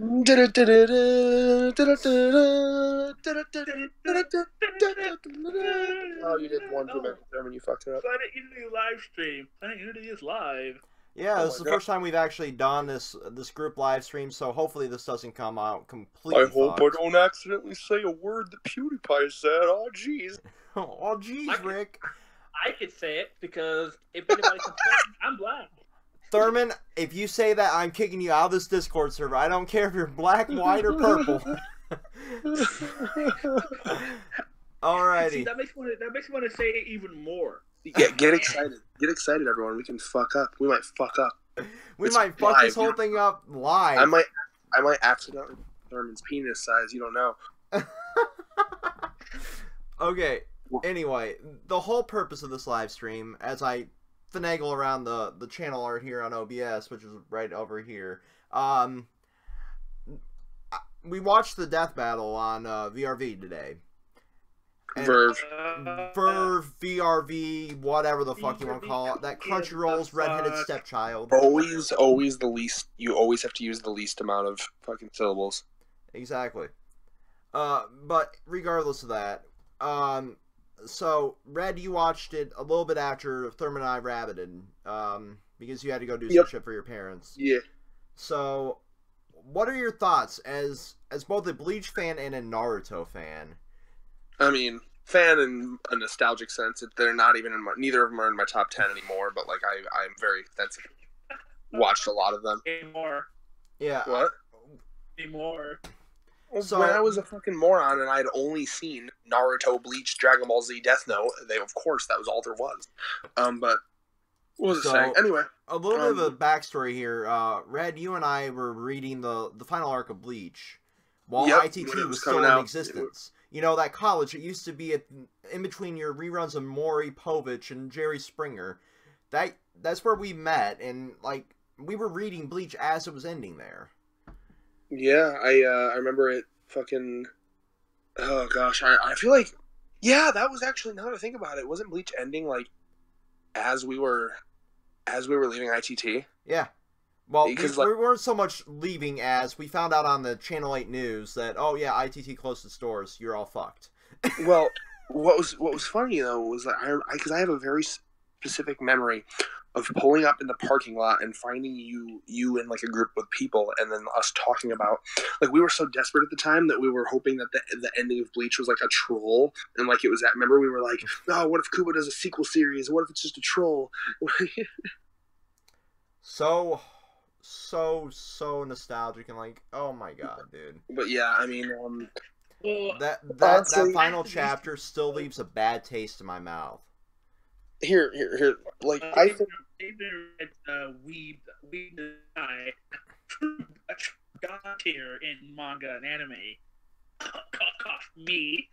Oh, you did one too many there when you fucked it up. Planet Unity live stream. Planet Unity is live. Yeah, Oh this my is the god. first time we've actually done this group live stream, so hopefully this doesn't come out I completely hope I fucked. don't accidentally say a word that PewDiePie said. Oh, jeez. Oh, jeez, Rick. I could say it because if anybody complains, I'm black. Thurman, if you say that, I'm kicking you out of this Discord server. I don't care if you're black, white, or purple. Alrighty. See, that makes me want to say it even more. Yeah, get excited. Get excited, everyone. We can fuck up. We might fuck up. We It's might fuck live. this whole thing up live. I might accidentally Thurman's penis size. You don't know. Okay. Anyway, the whole purpose of this live stream, as I finagle around the channel art here on OBS, which is right over here, we watched the death battle on VRV today. Verve. Verve, VRV, whatever the fuck you want to call it. That Crunchyroll's redheaded stepchild. Always the least. You always have to use the least amount of fucking syllables. Exactly. But regardless of that, so Red, you watched it a little bit after Thurman and I rabbited, because you had to go do some shit for your parents. Yeah. So, what are your thoughts as both a Bleach fan and a Naruto fan? I mean, fan in a nostalgic sense. They're not even in my. Neither of them are in my top 10 anymore. But like, I'm very sensitive. Watched a lot of them. Anymore. Yeah. What? Anymore. So, when I was a fucking moron and I'd only seen Naruto, Bleach, Dragon Ball Z, Death Note, of course that was all there was. But what was it saying? Anyway, a little bit of a backstory here. Red, you and I were reading the final arc of Bleach while ITT was still in existence. You know, that college, it used to be in between your reruns of Maury Povich and Jerry Springer. That's where we met, and like we were reading Bleach as it was ending there. Yeah, I remember it fucking. Oh gosh, I feel like, yeah, that was actually, now that I think about it, wasn't Bleach ending like as we were leaving ITT? Yeah. Well, because we weren't so much leaving as we found out on the Channel 8 news that, oh yeah, ITT closed its doors. You're all fucked. Well, what was funny though was that because I have a very specific memory of pulling up in the parking lot and finding you in like a group with people, and then us talking about, like, we were so desperate at the time that we were hoping that the ending of Bleach was like a troll, and like it was that. Remember, we were like, oh, what if Kubo does a sequel series? What if it's just a troll? So nostalgic, and like, oh my god, dude. But yeah, I mean, that final chapter still leaves a bad taste in my mouth. Here, like, I think Weeb guy, god tier in manga and anime. Me.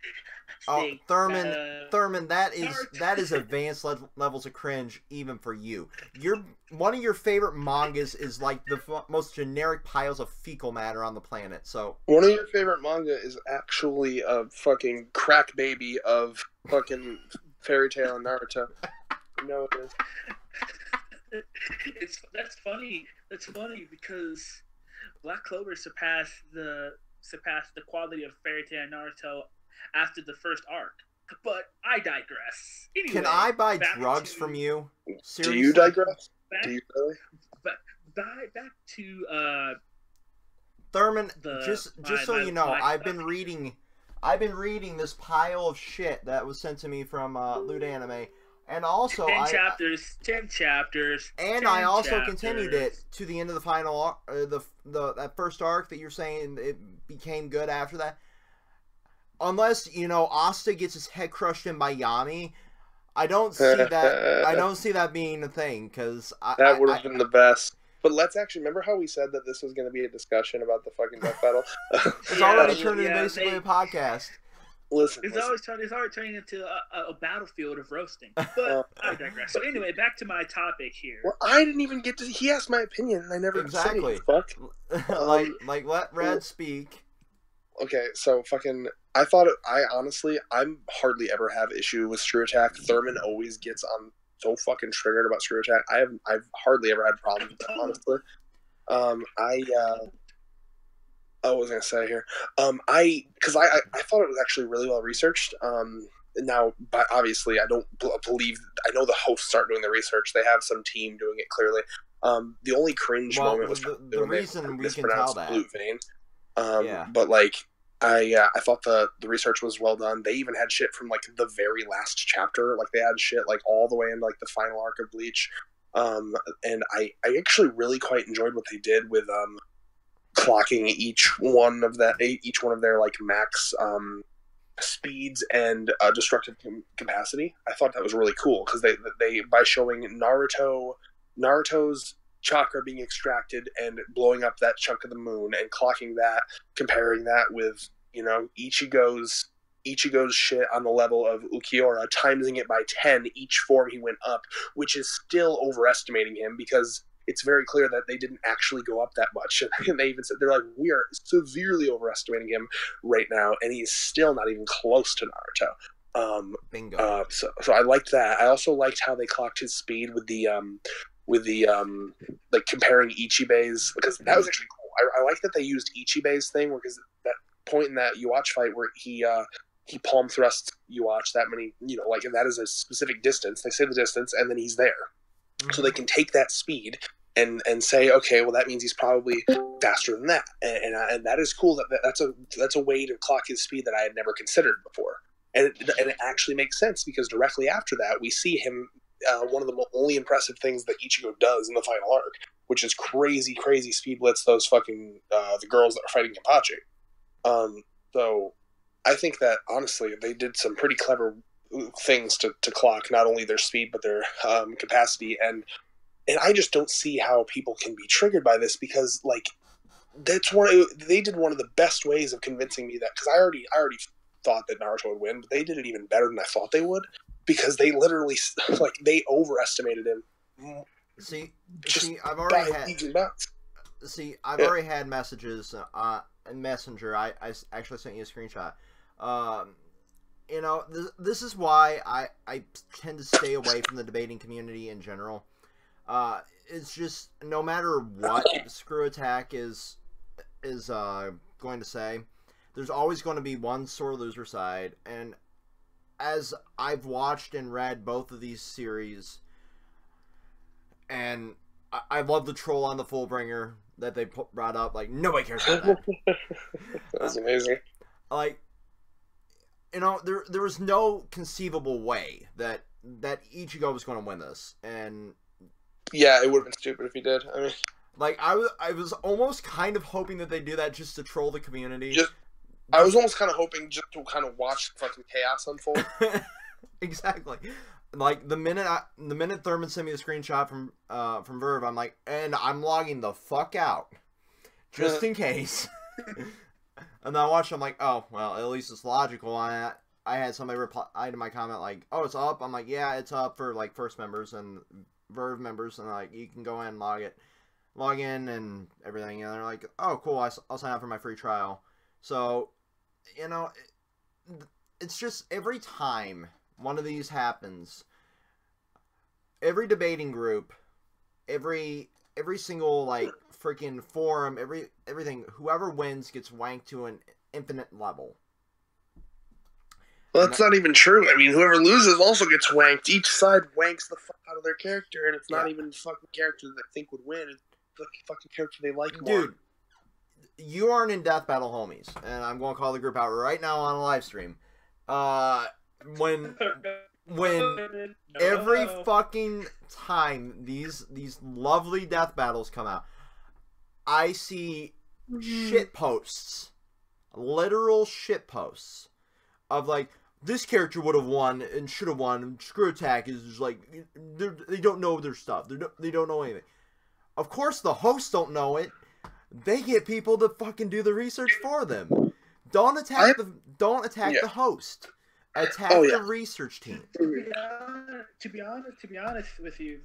Oh, Thurman, that is advanced levels of cringe even for you. One of your favorite mangas is like the most generic piles of fecal matter on the planet. So one of your favorite manga is actually a fucking crack baby of fucking Fairy Tail and Naruto. No, it is. That's funny. That's funny because Black Clover surpassed the quality of Fairy Tail and Naruto after the first arc. But I digress. Anyway, can I buy drugs from you? Seriously? Do you digress? Do you really? Back to Thurman. Just so you know, I've been reading this pile of shit that was sent to me from Loot Anime. And also, 10 chapters. And I also continued it to the end of the final, that first arc that you're saying it became good after that. Unless, you know, Asta gets his head crushed in by Yami, I don't see that. I don't see that being a thing, because that would have been the best. But let's actually remember how we said that this was going to be a discussion about the fucking death battle. It's already turned into basically a podcast. Listen, it's already turning into a battlefield of roasting. But I digress. So anyway, back to my topic here. Well, I didn't even get to. He asked my opinion, and I never said it. Fuck. like let Red speak. Okay, so fucking. I honestly, I'm hardly ever have issue with Screw Attack. Thurman always gets on so fucking triggered about Screw Attack. I've hardly ever had problems with that, honestly. I was gonna say here, because I thought it was actually really well researched. Now, but obviously, I don't believe. I know the hosts aren't doing the research; they have some team doing it. Clearly, the only cringe moment was the reason we can tell that. Blue Vein. Yeah. But like, I thought the research was well done. They even had shit from like the very last chapter. Like they had shit like all the way into like the final arc of Bleach. And I actually really quite enjoyed what they did with clocking each one of their like max speeds and destructive capacity. I thought that was really cool because they by showing Naruto's chakra being extracted and blowing up that chunk of the moon and clocking that, comparing that with Ichigo's shit on the level of Ukiura, timesing it by 10 each form he went up, which is still overestimating him because it's very clear that they didn't actually go up that much. And they even said, they're like, we are severely overestimating him right now, and he's still not even close to Naruto. Bingo. So I liked that. I also liked how they clocked his speed with the like comparing Ichibe's, because that was actually cool. I like that they used Ichibe's thing, because that point in that Uwatch fight where he palm thrusts Uwatch that many, like that is a specific distance. They say the distance, and then he's there. Mm-hmm. So they can take that speed and say, okay, well that means he's probably faster than that, and that is cool. That's a way to clock his speed that I had never considered before, and it actually makes sense because directly after that we see him. One of the only impressive things that Ichigo does in the final arc, which is crazy speed blitz those fucking the girls that are fighting Kenpachi. So I think that honestly they did some pretty clever things to clock not only their speed but their capacity, and I just don't see how people can be triggered by this, because like they did one of the best ways of convincing me that, because I already thought that Naruto would win, but they did it even better than I thought they would, because they literally they overestimated him. I've already had messages in Messenger. I actually sent you a screenshot. This is why I tend to stay away from the debating community in general. It's just, no matter what Screw Attack is going to say, there's always going to be one sore loser side, and as I've watched and read both of these series, and I love the troll on the Fullbringer that they brought up. Like, nobody cares about that. That's amazing. Like, there was no conceivable way that Ichigo was going to win this, and yeah, it would have been stupid if he did. I mean, like, I was almost kind of hoping that they do that just to troll the community. I was almost kind of hoping just to kind of watch fucking chaos unfold. Exactly. Like, the minute Thurman sent me the screenshot from Verve, I'm like, and I'm logging the fuck out, just in case. And then I watched, I'm like, oh, well, at least it's logical. I had somebody reply to my comment like, oh, it's up. I'm like, yeah, it's up for like first members and Verve members, and like, you can go in and log in and everything. And they're like, oh, cool, I'll sign up for my free trial. So, it's just every time one of these happens, every debating group, every single like freaking forum, everything, whoever wins gets wanked to an infinite level. Well, that's not even true. I mean, whoever loses also gets wanked. Each side wanks the fuck out of their character, and it's not even the fucking character that they think would win. It's the fucking character they like more. Dude, you aren't in Death Battle Homies, and I'm going to call the group out right now on a live stream. When every fucking time these lovely death battles come out, I see shit posts, literal shit posts of like, this character would have won and should have won, and Screw Attack is just like, they don't know their stuff. They don't know anything. Of course the hosts don't know it. They get people to fucking do the research for them. Don't attack the host. Attack the research team. To be honest with you,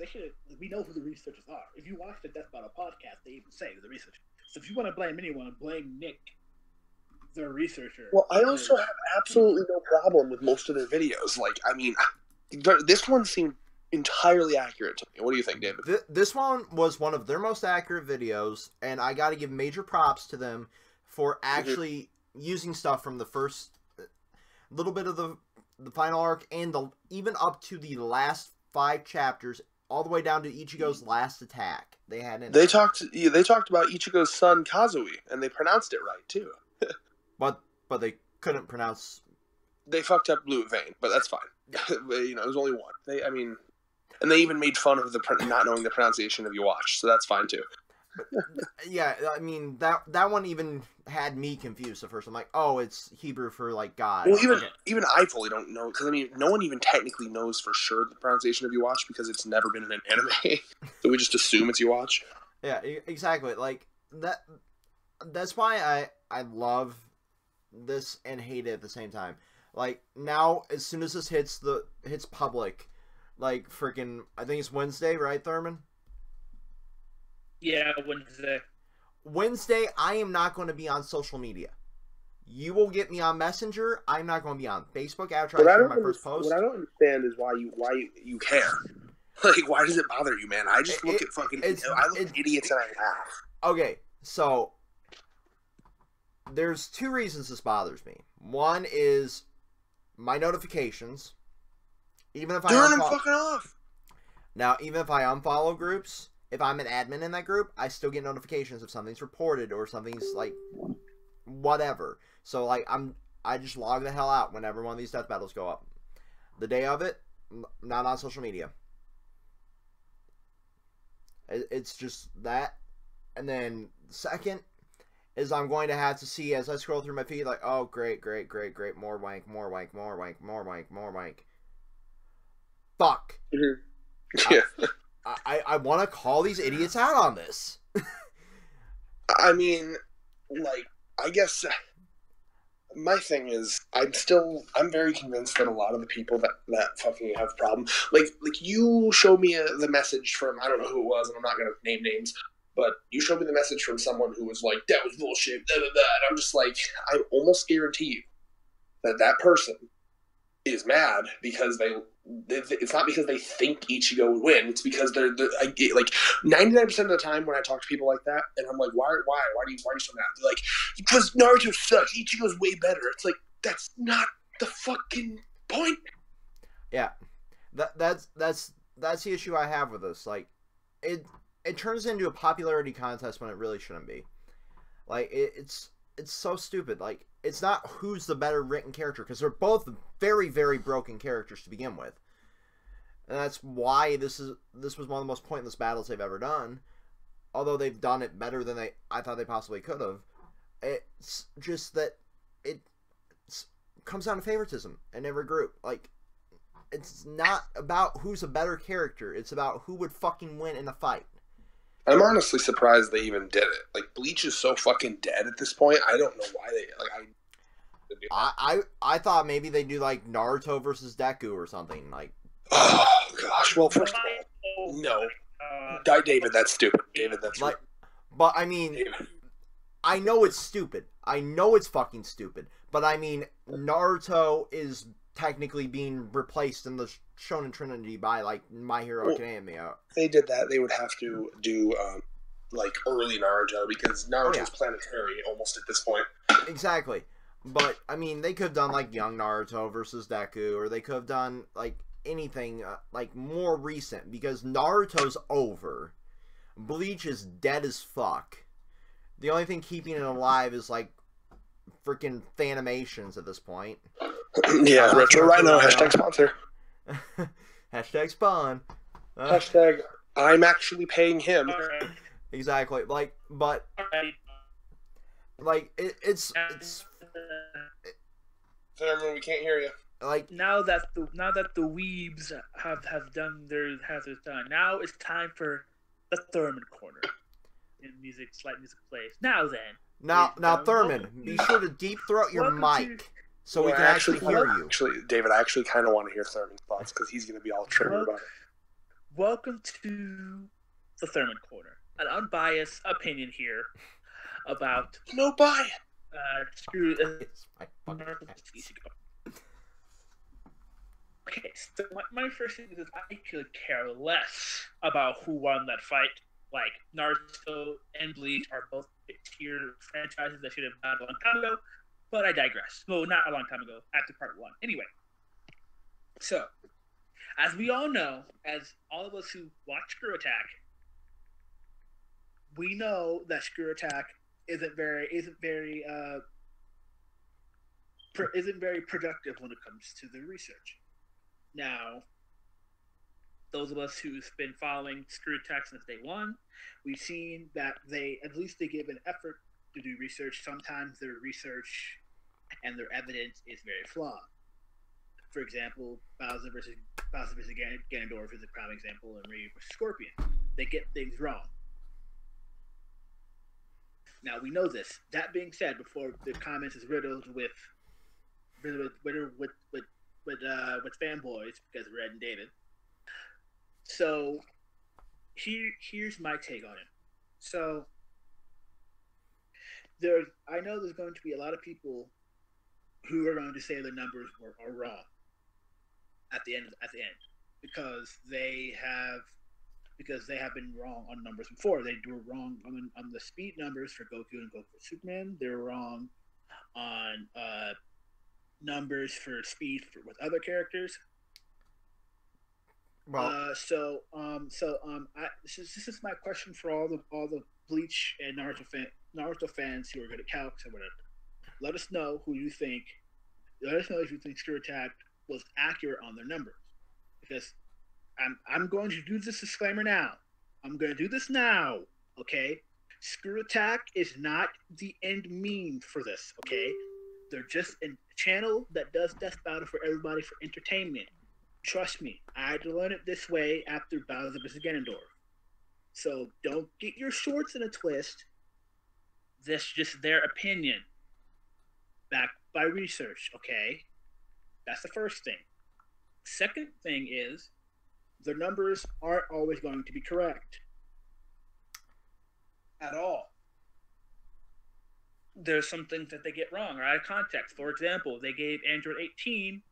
we know who the researchers are. If you watch the Death Battle podcast, they even say the researchers. So if you want to blame anyone, blame Nick, the researcher. Well, I also have absolutely no problem with most of their videos. Like, I mean, this one seemed entirely accurate to me. What do you think, David? This one was one of their most accurate videos, and I got to give major props to them for actually using stuff from the first little bit of the final arc and even up to the last 5 chapters, all the way down to Ichigo's last attack. They talked about Ichigo's son Kazui, and they pronounced it right too. but they couldn't pronounce. They fucked up Blue Vein, but that's fine. You know, it was only one. And they even made fun of the not knowing the pronunciation of Yawatch, so that's fine too. Yeah, I mean that one even had me confused at first. I'm like, oh, it's Hebrew for like God. Well, even I fully don't know, because I mean, no one even technically knows for sure the pronunciation of Yawatch because it's never been in an anime, so we just assume it's Yawatch. Yeah, exactly. Like that. That's why I love this and hate it at the same time. Like now, as soon as this hits public, like freaking, I think it's Wednesday, right, Thurman? Yeah, Wednesday, I am not going to be on social media. You will get me on Messenger. I'm not going to be on Facebook after I share my first post. What I don't understand is why you care. Like, why does it bother you, man? I just look at fucking... I look at idiots and I laugh. Okay, so... There's 2 reasons this bothers me. One is my notifications. Even if Turn them fucking off! Now, even if I unfollow groups... If I'm an admin in that group, I still get notifications if something's reported or something's like whatever. So like I just log the hell out whenever one of these death battles go up. The day of it, not on social media. It's just that. And then second is I'm going to have to see as I scroll through my feed like, oh great, more wank. Fuck. Mm-hmm. Yeah. I want to call these idiots out on this. I mean, like, I guess my thing is, I'm very convinced that a lot of the people that fucking have problems, like you showed me the message from, I don't know who it was, and I'm not going to name names, but you showed me the message from someone who was like, that was bullshit, and I'm just like, I almost guarantee you that person is mad because it's not because they think Ichigo would win. It's because I get, like 99% of the time when I talk to people like that, and I'm like, why are you so mad? They're like, because Naruto sucks. Ichigo's way better. It's like, that's not the fucking point. Yeah, that's the issue I have with this. Like, it turns into a popularity contest when it really shouldn't be. Like it's so stupid. Like, it's not who's the better written character, because they're both very, very broken characters to begin with. And that's why this was one of the most pointless battles they've ever done. Although they've done it better than I thought they possibly could have. It's just that it comes down to favoritism in every group. Like, it's not about who's a better character. It's about who would fucking win in a fight. I'm honestly surprised they even did it. Like, Bleach is so fucking dead at this point. I don't know why I thought maybe they'd do like Naruto versus Deku or something. Like, oh gosh. Well, first of all, no, David, that's stupid. David, that's like. But I mean, David. I know it's stupid. I know it's fucking stupid. But I mean, Naruto is technically being replaced in the Shonen Trinity by like My Hero Academia. If they did that, they would have to do like early Naruto, because Naruto's planetary almost at this point. Exactly. But I mean, they could have done like young Naruto versus Deku, or they could have done like anything like more recent, because Naruto's over. Bleach is dead as fuck. The only thing keeping it alive is like freaking Fanimations at this point. Yeah, Retro Rhino, hashtag sponsor. Hashtag spawn. Hashtag I'm actually paying him. Exactly. Like, but like it's we can't hear you. Like, now that the weebs have done their time, now it's time for the Thurman corner. In slight music plays. Now Thurman, be sure to deep throat your mic so we can actually hear you. Actually, David, I actually kind of want to hear Thurman's thoughts, because he's going to be all triggered about it. Welcome to the Thurman corner, an unbiased opinion here about no bias. Okay, so my first thing is I actually care less about who won that fight. Like, Naruto and Bleach are both tier franchises that should have died a long time ago. But I digress. Well, not a long time ago, after part 1. Anyway, so as we all know, as all of us who watch Screw Attack, we know that Screw Attack isn't very productive when it comes to the research. Now, those of us who've been following Screw Attack since day one, we've seen that they give an effort to do research. Sometimes their research and their evidence is very flawed. For example, Bowser versus Ganondorf is a prime example, and Ryu versus Scorpion. They get things wrong. Now we know this. That being said, before the comments is riddled with fanboys because of Red and David. So here's my take on it. So I know there's going to be a lot of people who are going to say the numbers are wrong at the end because they have been wrong on numbers before. They were wrong on the speed numbers for Goku and Goku Superman. They were wrong on numbers for speed with other characters. Well, this is my question for all the Bleach and Naruto fans who are good at calcs or whatever. Let us know who you think. Let us know if you think Screw Attack was accurate on their numbers, because I'm going to do this disclaimer now. I'm going to do this now. Okay, Screw Attack is not the end meme for this. Okay, they're just a channel that does Death Battle for everybody for entertainment. Trust me, I had to learn it this way after Bowser vs. Ganondorf. So don't get your shorts in a twist. That's just their opinion, backed by research, okay? That's the first thing. Second thing is, the numbers aren't always going to be correct. At all. There's some things that they get wrong or out of context. For example, they gave Android 18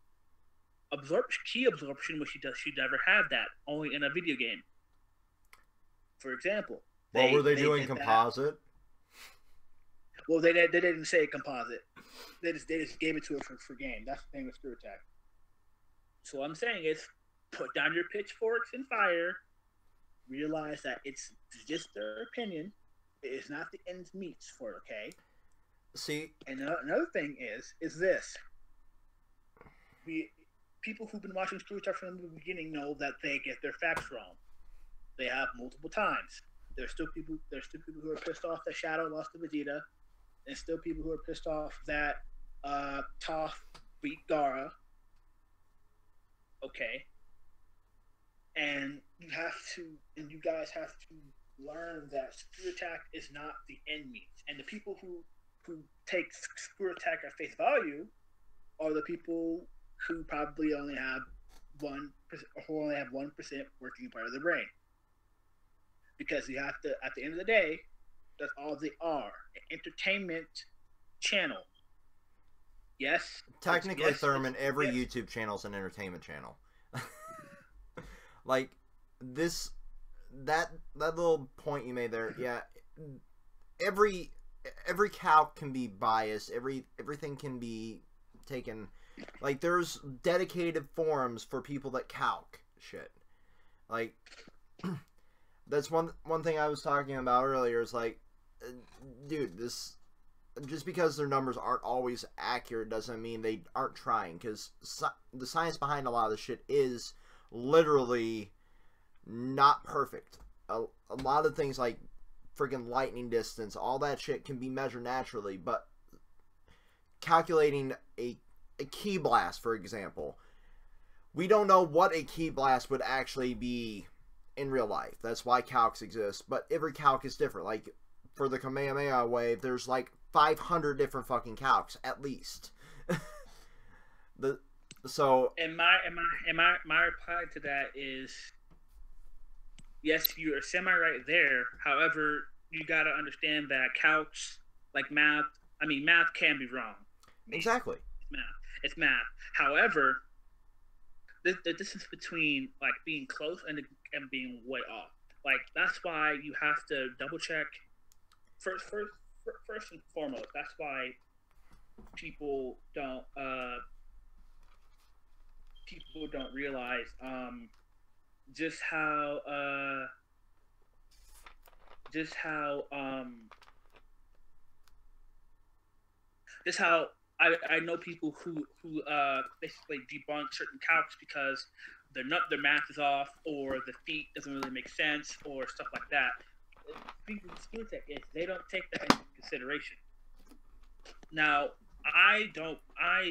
key absorption, which she never had that, only in a video game. For example. Were they doing composite? That. Well, they didn't say composite. They just gave it to her for game. That's the thing with Screw Attack. So what I'm saying is, put down your pitchforks and fire. Realize that it's just their opinion. It's not the ends meets for it, okay? See, and another thing is this: people who've been watching Screw Attack from the beginning know that they get their facts wrong. They have multiple times. There's still people who are pissed off that Shadow lost to Vegeta, and still people who are pissed off that Toph beat Gaara. Okay. And you guys have to learn that Screw Attack is not the end means. And the people who take Screw Attack at face value are the people who probably only have 1% working part of the brain. Because you have to, at the end of the day, that's all they are. An entertainment channel. Yes. Technically, Thurman, every YouTube channel is an entertainment channel. Like this, that little point you made there, yeah. Every calc can be biased. Everything can be taken. Like there's dedicated forums for people that calc shit. Like that's one thing I was talking about earlier. Is like, dude, this. Just because their numbers aren't always accurate doesn't mean they aren't trying, because the science behind a lot of the shit is literally not perfect. A lot of things like freaking lightning distance, all that shit can be measured naturally, but calculating a key blast, for example, we don't know what a key blast would actually be in real life. That's why calcs exist, but every calc is different. Like for the Kamehameha wave, there's like 500 different fucking calcs at least. And my reply to that is, yes, you are semi right there. However, you gotta understand that calcs, like math can be wrong. Exactly. It's math. However, the distance between like being close and being way off. Like that's why you have to double check. First first and foremost, that's why people don't realize just how just how just how I know people who basically debunk certain calcs because their math is off, or the feat doesn't really make sense, or stuff like that. People with skill tech is they don't take that into consideration. Now, I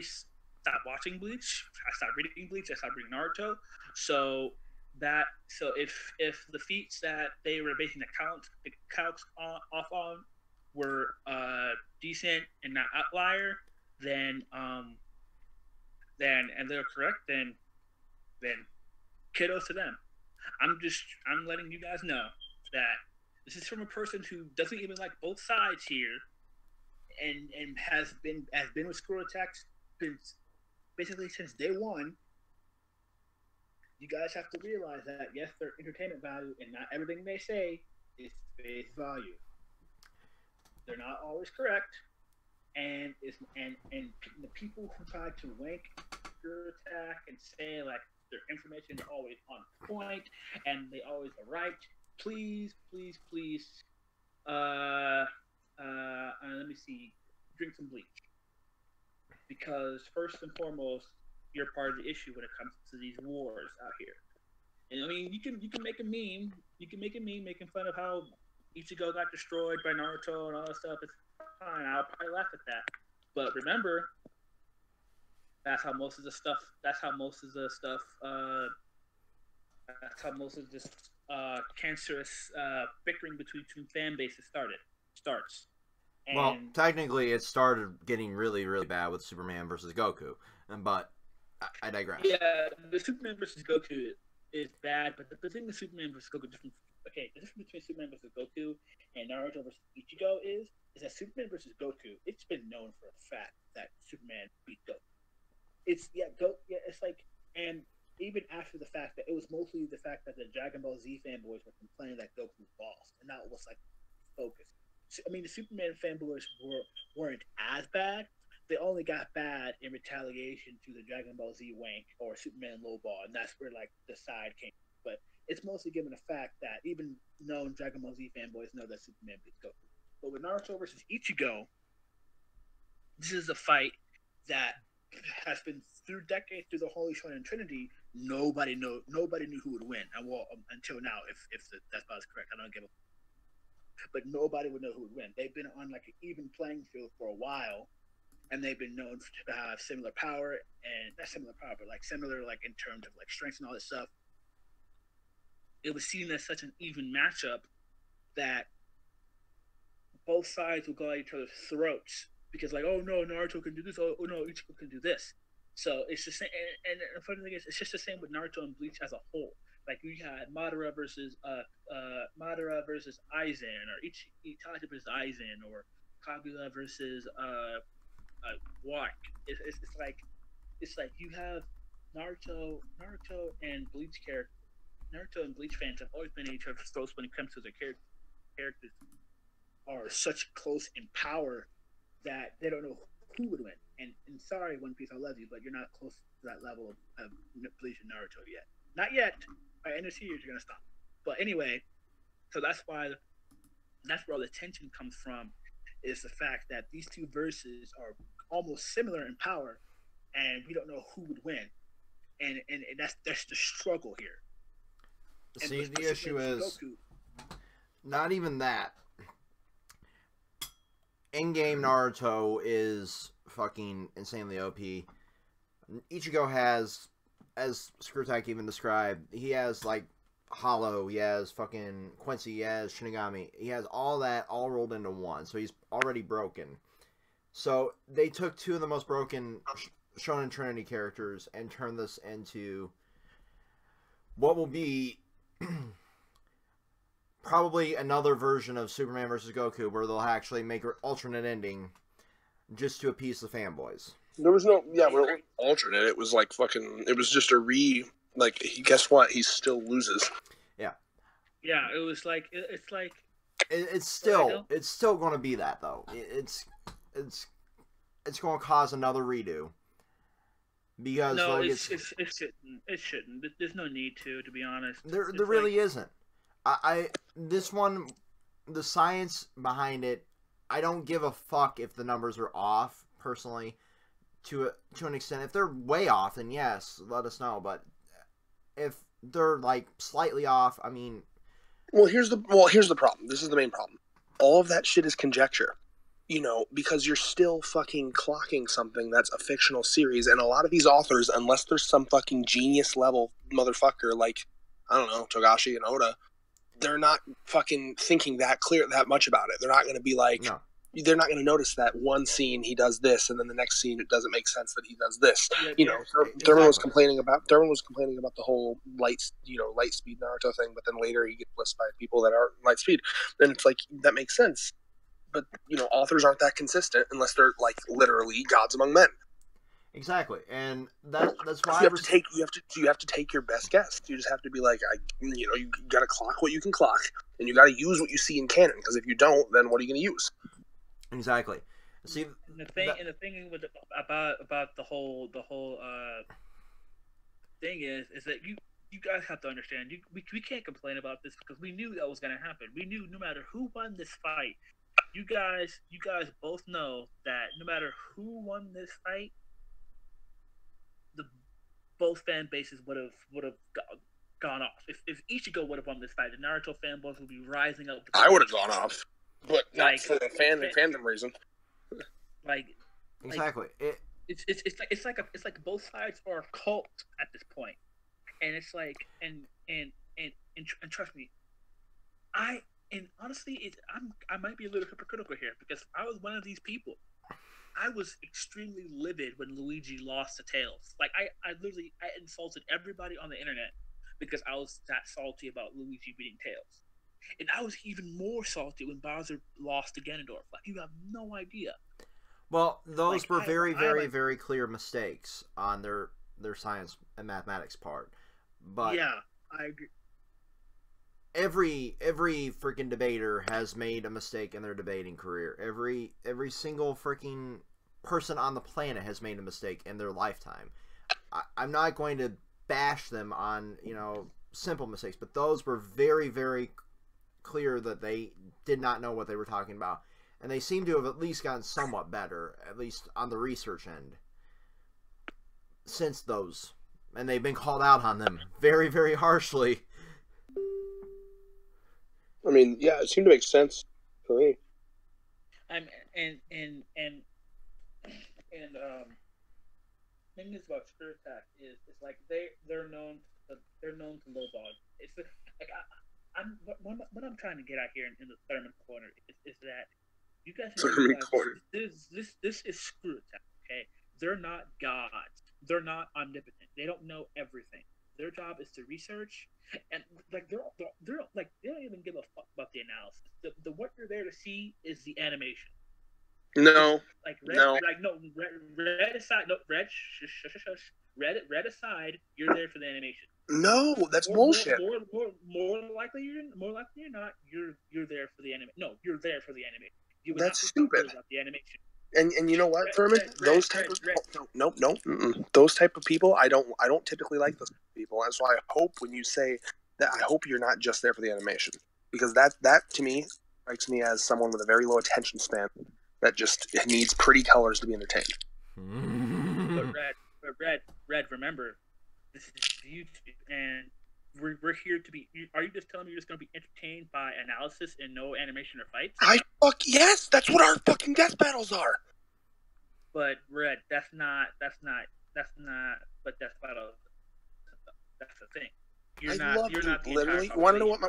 stopped watching Bleach. I stopped reading Bleach. I stopped reading Naruto. So if the feats that they were basing the calcs off on were decent and not outlier, then and they're correct, then kudos to them. I'm letting you guys know that this is from a person who doesn't even like both sides here, and has been with Screw Attacks basically since day one. You guys have to realize that yes, they're entertainment value, and not everything they say is face value. They're not always correct, and the people who try to wank Screw Attack and say like their information is always on point and they always are right. Please, let me see, drink some bleach. Because first and foremost, you're part of the issue when it comes to these wars out here. And I mean, you can make a meme. You can make a meme making fun of how Ichigo got destroyed by Naruto and all that stuff. It's fine. I'll probably laugh at that. But remember, that's how most of this cancerous bickering between two fan bases starts. And well, technically, it started getting really, really bad with Superman versus Goku, but I digress. Yeah, the Superman versus Goku is bad, but the thing with Superman versus Goku different. Okay, the difference between Superman versus Goku and Naruto versus Ichigo is that Superman versus Goku, it's been known for a fact that Superman beat Goku. It's like, and even after the fact that it was mostly the fact that the Dragon Ball Z fanboys were complaining that Goku lost, and that was like focus. I mean, the Superman fanboys weren't as bad. They only got bad in retaliation to the Dragon Ball Z wank or Superman lowball, and that's where like the side came. But it's mostly given the fact that even known Dragon Ball Z fanboys know that Superman beats Goku. But with Naruto versus Ichigo, this is a fight that has been through decades through the Holy Shonen Trinity. Nobody knew who would win, and well, until now, if that's about correct, I don't give a. But nobody would know who would win. They've been on like an even playing field for a while, and they've been known to have similar power, and not similar power, but like similar like in terms of like strengths and all this stuff. It was seen as such an even matchup that both sides would go at each other's throats because like, oh no, Naruto can do this, oh no, Ichigo can do this. So it's the same, and the funny thing is, it's just the same with Naruto and Bleach as a whole. Like we had Madara versus Aizen, or Itachi versus Aizen, or Kaguya versus Watt. It's like you have Naruto and Bleach character. Naruto and Bleach fans have always been at each other's throats when it comes to their characters are such close in power that they don't know who would win. And sorry, One Piece, I love you, but you're not close to that level of Bleach and Naruto yet. Not yet. By end of the years, you're gonna stop. But anyway, so that's where all the tension comes from, is the fact that these two verses are almost similar in power, and we don't know who would win, and that's the struggle here. See, the issue is not even that. In-game Naruto is fucking insanely OP. Ichigo has, as Screwtack even described, he has like Hollow, he has fucking Quincy, he has Shinigami, he has all that all rolled into one, so he's already broken. So they took two of the most broken Shonen Trinity characters and turned this into what will be probably another version of Superman versus Goku, where they'll actually make an alternate ending just to appease the fanboys. There was no, yeah, well, it wasn't alternate. It was like fucking, it was just guess what? He still loses. Yeah. Yeah, it was like, it's like, It's still going to be that though. It's going to cause another redo because no, it shouldn't. There's no need to be honest. There really isn't. This one, the science behind it, I don't give a fuck if the numbers are off personally. To an extent, if they're way off, then yes, let us know. But if they're like slightly off, I mean, here's the problem. This is the main problem. All of that shit is conjecture. You know, because you're still fucking clocking something that's a fictional series, and a lot of these authors, unless there's some fucking genius level motherfucker like, I don't know, Togashi and Oda, they're not fucking thinking that much about it. They're not going to be like, no. They're not going to notice that one scene he does this, and then the next scene it doesn't make sense that he does this. Yeah, you know, Thurman was complaining about the whole light speed Naruto thing, but then later he gets blissed by people that are light speed, and it's like that makes sense. But, you know, authors aren't that consistent unless they're, like, literally gods among men. Exactly, and that's why you have to take your best guess. You just have to be like, you got to clock what you can clock, and you got to use what you see in canon. Because if you don't, then what are you going to use? Exactly. See, the thing about the whole thing is that you guys have to understand. We can't complain about this because we knew that was going to happen. We knew no matter who won this fight. You guys both know that no matter who won this fight, both fan bases would have gone off. If Ichigo would have won this fight, the Naruto fanboys would be rising up. I would have gone off, but not for the fandom reason. Exactly. It's like both sides are a cult at this point, and it's like and trust me, And honestly, I might be a little hypocritical here because I was one of these people. I was extremely livid when Luigi lost to Tails. Like I insulted everybody on the internet because I was that salty about Luigi beating Tails, and I was even more salty when Bowser lost to Ganondorf. Like you have no idea. Well, those were very clear mistakes on their science and mathematics part. But yeah, I agree. Every freaking debater has made a mistake in their debating career. Every single freaking person on the planet has made a mistake in their lifetime. I'm not going to bash them on, simple mistakes, but those were very clear that they did not know what they were talking about. And they seem to have at least gotten somewhat better, at least on the research end, since those. And they've been called out on them very harshly. I mean, yeah, it seemed to make sense for me. Thing is about Spirit Attack is it's like they're known to lowball. It's like what I'm trying to get at here in the Thurman corner is that you guys this is Spirit Attack. Okay, they're not gods. They're not omnipotent. They don't know everything. Their job is to research, and like they don't even give a fuck about the analysis. The what you're there to see is the animation. No, red aside. No, red. Shush. Red aside. You're there for the animation. No, that's bullshit. More likely you're not. You're there for the animation. No, you're there for the animation. That's stupid. About the animation. And you know what, Thurman? Those type of people, I don't typically like those people. And so I hope when you say that, I hope you're not just there for the animation, because that to me strikes me as someone with a very low attention span that just needs pretty colors to be entertained. But Red, remember, this is YouTube, and we're here to be. Are you just telling me you're just going to be entertained by analysis and no animation or fights? Yes, that's what our fucking death battles are. But Red, that's not. But death battle. That's the thing. You're not literally. You want to know what my?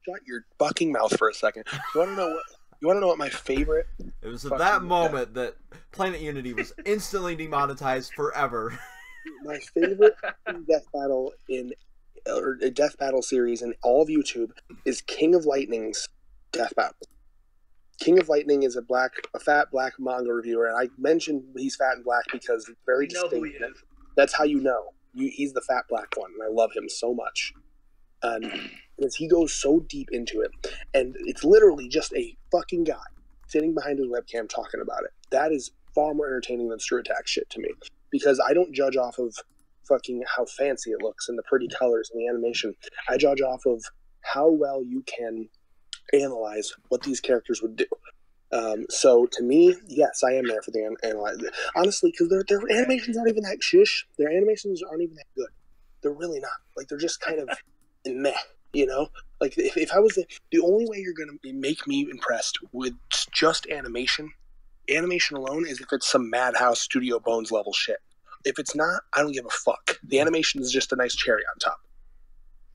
Shut your fucking mouth for a second. You want to know what? You want to know what my favorite? It was at that moment that Planet Unity was instantly demonetized forever. My favorite death battle death battle series in all of YouTube is King of Lightning's death battle. King of Lightning is a fat black manga reviewer, and I mentioned he's fat and black because it's very distinct. Who he is. That's how you know. He's the fat black one, and I love him so much. And because he goes so deep into it, and it's literally just a fucking guy sitting behind his webcam talking about it. That is far more entertaining than Screw Attack shit to me, because I don't judge off of fucking how fancy it looks and the pretty colors and the animation. I judge off of how well you can analyze what these characters would do. So to me, yes, I am there for the analyze. Honestly, because their animations aren't even that shish. Their animations aren't even that good. They're really not. Like, they're just kind of meh, you know? Like, if I was the only way you're going to make me impressed with just animation alone is if it's some Madhouse Studio Bones level shit. If it's not, I don't give a fuck. The animation is just a nice cherry on top.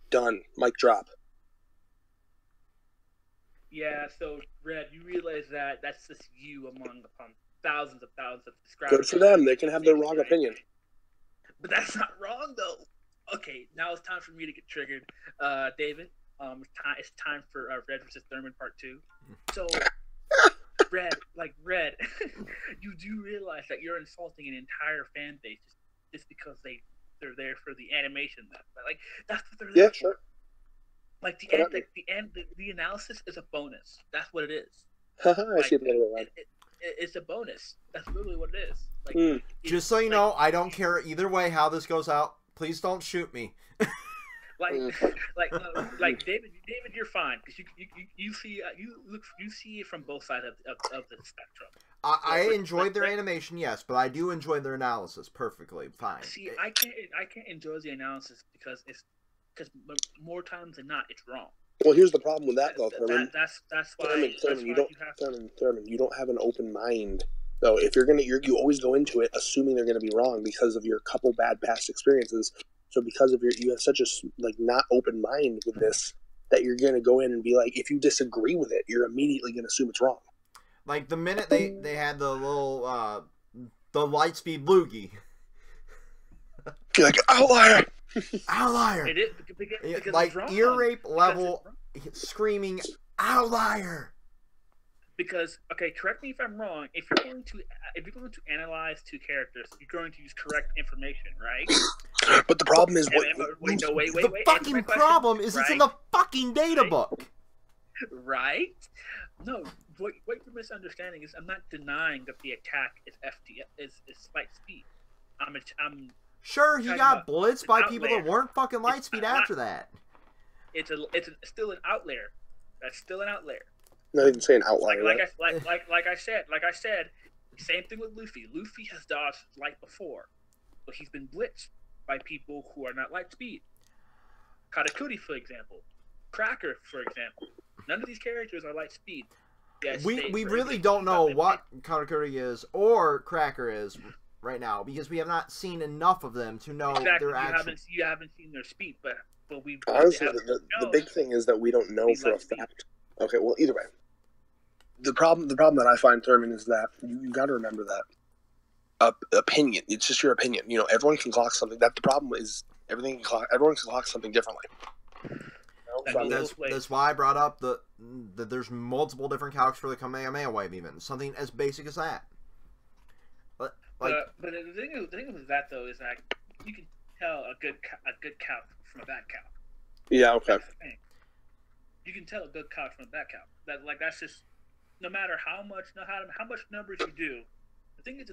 Done. Mic drop. Yeah, so, Red, you realize that that's just you upon thousands of subscribers. Good for them. They can have their wrong opinion. But that's not wrong, though. Okay, now it's time for me to get triggered. David, it's time for Red versus Thurman Part 2. So, Red, you do realize that you're insulting an entire fan base just because they're there for the animation. Like, that's what they're there for. Sure. Like the analysis is a bonus. That's what it is. I see it. It's a bonus. That's literally what it is. Like, just so you know, I don't care either way how this goes out. Please don't shoot me. David, you're fine because you see it from both sides of the spectrum. I enjoyed their animation, yes, but I do enjoy their analysis perfectly. Fine. See, I can't enjoy the analysis because more times than not, it's wrong. Well, here's the problem with that, though, Thurman. That's why. Thurman, you don't have an open mind. So if you always go into it assuming they're gonna be wrong because of your couple bad past experiences. So because of you have such a not open mind with this that you're gonna go in and be like, if you disagree with it, you're immediately gonna assume it's wrong. Like the minute they had the little the Lightspeed loogie. You're like, outlier. Outlier. It is because like ear rape level screaming outlier. Because correct me if I'm wrong. If you're going to analyze two characters, you're going to use correct information, right? But the problem is, wait. The fucking problem is it's in the fucking data book. Right? No. What you're misunderstanding is I'm not denying that the attack is is light speed. I'm sure, he got blitzed by people that weren't fucking Lightspeed after that. It's still an outlier. That's still an outlier. Not even saying outlier. Like I said, same thing with Luffy. Luffy has dodged light before, but he's been blitzed by people who are not Lightspeed. Katakuri, for example. Cracker, for example. None of these characters are Lightspeed. Yes, we really don't know what Katakuri is or Cracker is right now because we have not seen enough of them to know their actual. You haven't seen their speed, but we honestly the big thing is that we don't know for a fact. Okay, well, either way, the problem that I find, Thurman, is that you got to remember that opinion. It's just your opinion. You know, everyone can clock something. That the problem is everyone can clock something differently. That's why I brought up that there's multiple different calcs for the Kamehameha wave, even something as basic as that. But the thing with that though is that you can tell a good calc from a bad calc. Yeah. Okay. You can tell a good calc from a bad calc. That's just no matter how much numbers you do. The thing is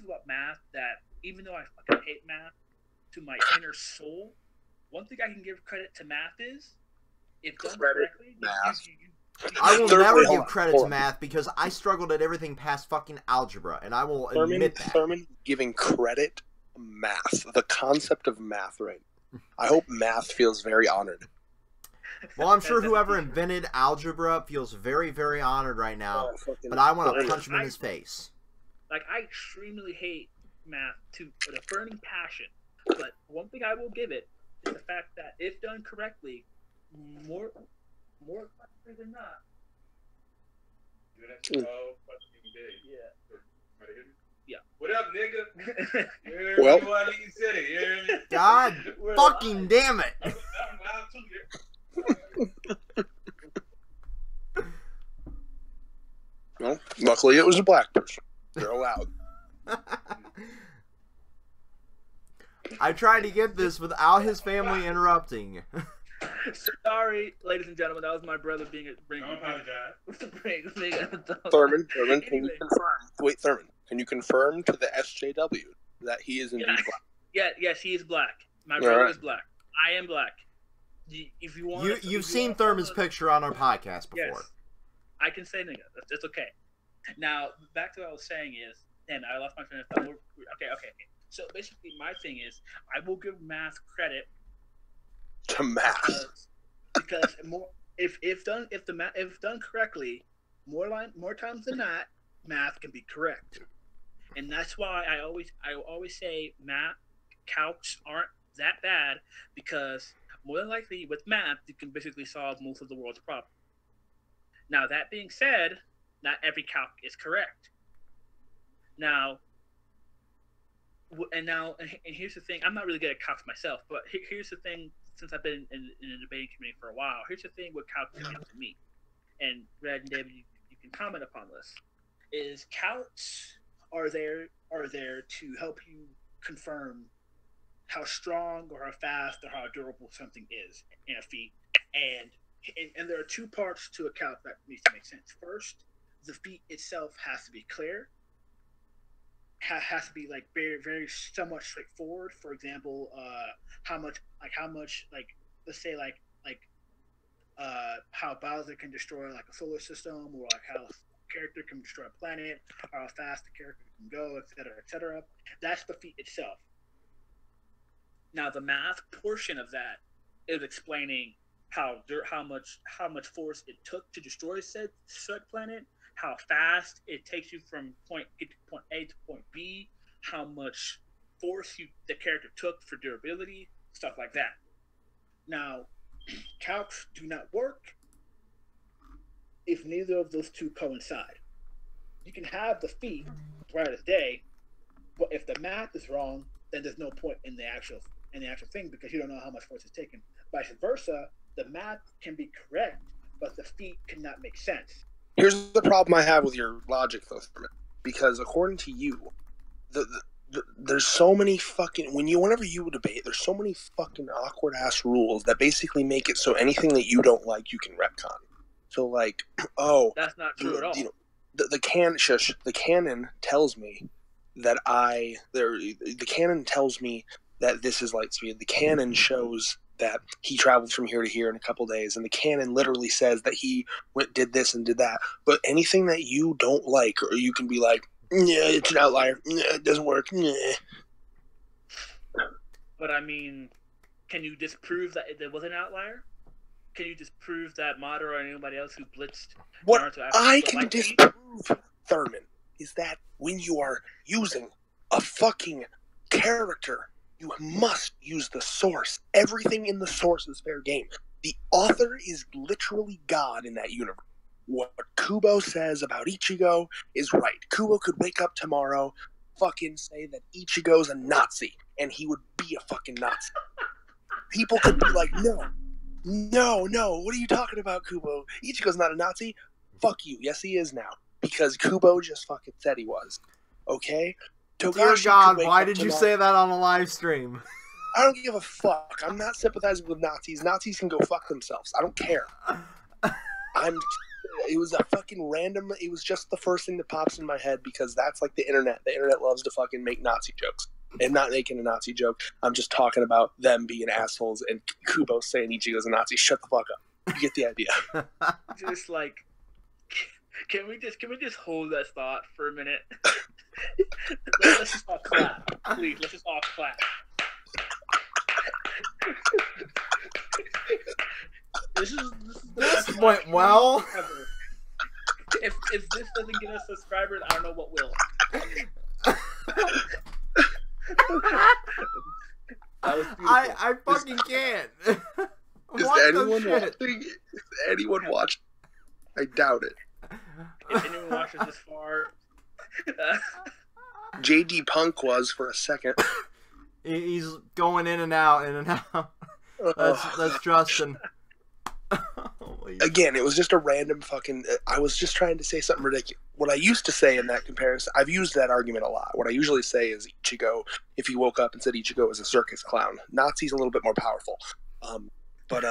about math that even though I fucking hate math to my inner soul, one thing I can give credit to math is if done correctly, I will never give credit to math because I struggled at everything past fucking algebra, and I will admit that. Thurman giving credit to math, the concept of math, right? I hope math feels very honored. Well, I'm sure whoever invented algebra feels very, very honored right now, but I want to punch him in his face. Like, I extremely hate math with a burning passion, but one thing I will give it is the fact that if done correctly, more likely than not. Yeah. What up, nigga? Well, God fucking damn it! Well, luckily it was a black person. They're allowed. I tried to get this without his family interrupting. Sorry, ladies and gentlemen, that was my brother being a bring. Don't apologize. Thurman, can you confirm? Wait, Thurman, can you confirm to the SJW that he is indeed black? Yes, he is black. My brother is black. I am black. If you want, you've seen Thurman's picture on our podcast before. Yes, I can say nigga. That's okay. Now, back to what I was saying is, and I lost my train of thought. Okay. So basically, my thing is, I will give math credit to math because more if done correctly, more times than not, math can be correct, and that's why I always say math calcs aren't that bad, because more than likely with math you can basically solve most of the world's problems. Now, that being said, not every calc is correct. Now, and here's the thing. I'm not really good at calcs myself, but here's the thing. Since I've been in the debating community for a while, here's the thing with calcs to me. And Red and David, you can comment upon this. Is calcs are there to help you confirm how strong or how fast or how durable something is in a feat, and there are two parts to a calc that needs to make sense. First, the feat itself has to be clear. Has to be like very, very somewhat straightforward. For example, how much let's say how Bowser can destroy like a solar system, or like how a character can destroy a planet, or how fast the character can go, etc., etc. That's the feat itself. Now, the math portion of that is explaining how much force it took to destroy said planet, how fast it takes you from point A to point B, how much force the character took for durability, stuff like that. Now, calcs do not work if neither of those two coincide. You can have the feat right as day, but if the math is wrong, then there's no point in the actual thing, because you don't know how much force is taken. Vice versa, the math can be correct, but the feat cannot make sense. Here's the problem I have with your logic, though, because according to you, there's so many fucking whenever you debate, there's so many fucking awkward ass rules that basically make it so anything that you don't like, you can retcon. So like, that's not true at all. You know, the canon tells me that the canon tells me that this is light speed. The canon shows that he traveled from here to here in a couple days, and the canon literally says that he did this and did that. But anything that you don't like, or you can be like, yeah, it's an outlier, it doesn't work. But I mean, can you disprove that there was an outlier? Can you disprove that Madara or anybody else who blitzed what Naruto I can disprove, Thurman, is that when you are using a fucking character, you must use the source. Everything in the source is fair game. The author is literally God in that universe. What Kubo says about Ichigo is right. Kubo could wake up tomorrow, fucking say that Ichigo's a Nazi, and he would be a fucking Nazi. People could be like, no, what are you talking about, Kubo? Ichigo's not a Nazi. Fuck you. Yes, he is now. Because Kubo just fucking said he was. Okay? Dear God, why did you say that on a live stream? I don't give a fuck. I'm not sympathizing with Nazis. Nazis can go fuck themselves. I don't care. It was a fucking random. It was just the first thing that pops in my head, because that's like the internet. The internet loves to fucking make Nazi jokes. I'm not making a Nazi joke. I'm just talking about them being assholes and Kubo saying Ichigo's a Nazi. Shut the fuck up. You get the idea. Just like, can we just hold that thought for a minute? Let's just all clap, please. Let's just all clap. This went well. If this doesn't get us subscribers, I don't know what will. I fucking can't. Is anyone watching? Is anyone watching? I doubt it. If anyone watches this far, JD Punk was for a second. He's going in and out. That's Justin. Again, it was just a random fucking. I was just trying to say something ridiculous. What I used to say in that comparison, I've used that argument a lot. What I usually say is Ichigo. If he woke up and said Ichigo was a circus clown, Nazi's a little bit more powerful. But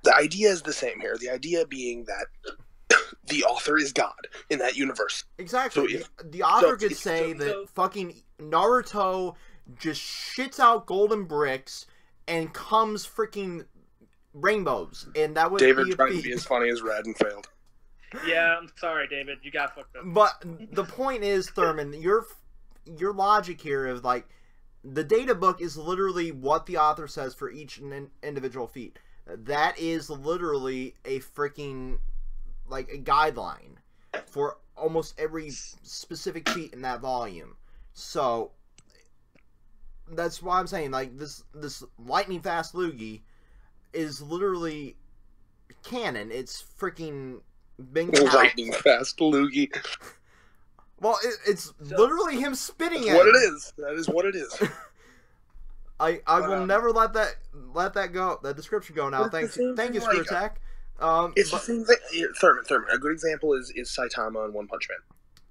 The idea is the same here. The idea being that the author is God in that universe. Exactly. So the author could say that fucking Naruto just shits out golden bricks and comes freaking rainbows, and that would David be tried to be as funny as Red and failed. Yeah, I'm sorry, David. You got fucked up. But the point is, Thurman, your logic here is like the data book is literally what the author says for each individual feat. That is literally a freaking like a guideline for almost every specific feat in that volume. So that's why I'm saying like this lightning fast loogie is literally canon. It's freaking been lightning fast loogie. Well, it's literally him spitting at what it is. That is what it is. I will never let that go. That description go now. Thank you, Screw Attack. It's the same thing. Thurman. A good example is Saitama in One Punch Man.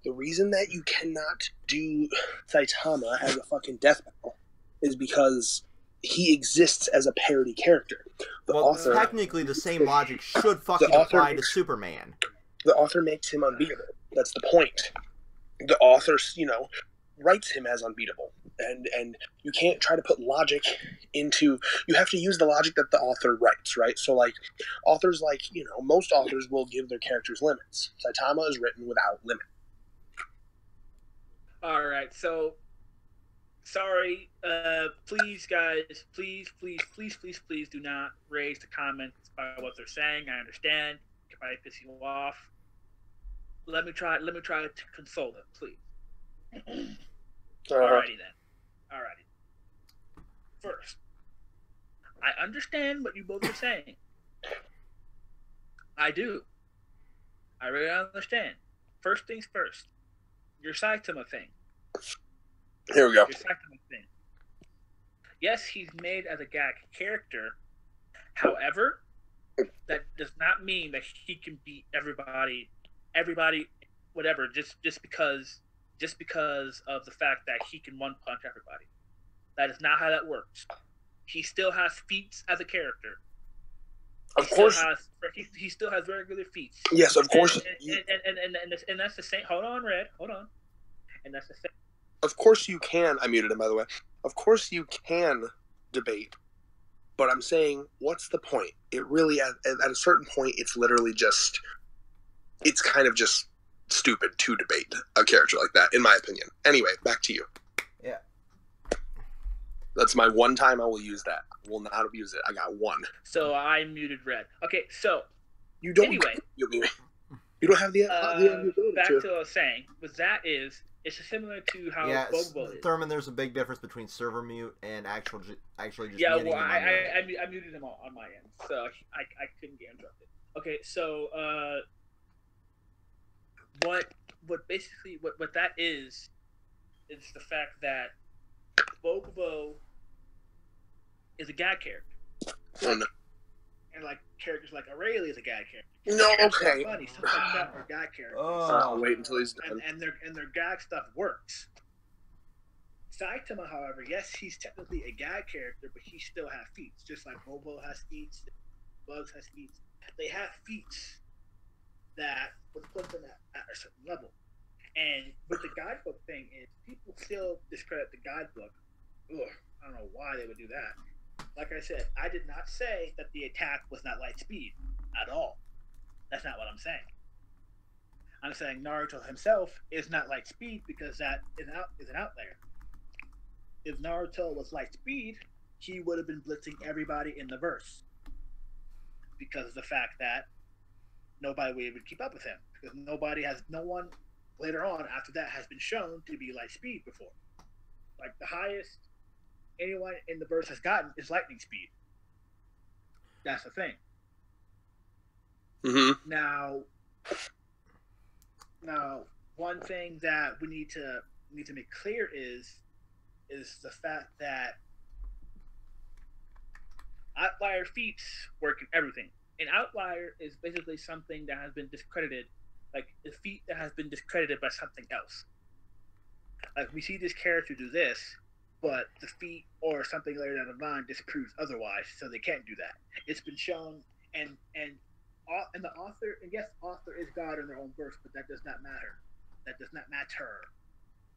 The reason that you cannot do Saitama as a fucking death metal is because he exists as a parody character. The author, technically, the same logic should fucking apply to Superman. The author makes him unbeatable. That's the point. The author, writes him as unbeatable. And you can't try to put logic into... You have to use the logic that the author writes, right? So, like, authors most authors will give their characters limits. Saitama is written without limit. All right, so... Sorry, please, guys, please do not raise the comments by what they're saying. I understand. If I piss you off, let me try to console them, please. Alrighty then. Alrighty. First, I understand what you both are saying. I do. I really understand. First things first. Your Saitama thing. Here we go. Yes, he's made as a gag character. However, that does not mean that he can beat everybody, whatever, just because of the fact that he can one punch everybody. That is not how that works. He still has feats as a character. Of course, he still has regular feats. Yes, of course. And that's the same. Hold on, Red. Hold on. And that's the same. Of course you can. I muted him, by the way. Of course you can debate, but I'm saying, what's the point? It really, at a certain point, it's literally just, it's kind of just stupid to debate a character like that, in my opinion. Anyway, back to you. Yeah. That's my one time I will use that. I will not abuse it. I got one. So I muted Red. Okay, so you don't. Anyway, you don't have the back to what I was saying. But that is. It's similar to how Bobo is. Thurman, there's a big difference between server mute and actually just I muted him all on my end, so I couldn't get interrupted. Okay, so what that is the fact that Bobo is a gag character. Oh, no. And like characters like Authorial is a gag character. No, okay. Funny, stuff like that are gag characters. I'll wait until he's done. And their gag stuff works. Saitama, however, yes, he's technically a gag character, but he still has feats. Just like Bobo has feats, Bugs has feats. They have feats that would put them at a certain level. And with the guidebook thing is people still discredit the guidebook. Ugh, I don't know why they would do that. Like I said, I did not say that the attack was not light speed at all. That's not what I'm saying. I'm saying Naruto himself is not light speed because that is an outlier. If Naruto was light speed, he would have been blitzing everybody in the verse. Because of the fact that nobody would keep up with him. Because no one later on after that has been shown to be light speed before. Like the highest anyone in the verse has gotten is lightning speed. That's the thing. Mm-hmm. Now, one thing that we need to make clear is the fact that outlier feats work in everything. An outlier is basically something that has been discredited, like a feat that has been discredited by something else. Like we see this character do this, but the feat or something later down the line disproves otherwise, so they can't do that. It's been shown, and the author, and yes, author is God in their own verse, but that does not matter. That does not matter.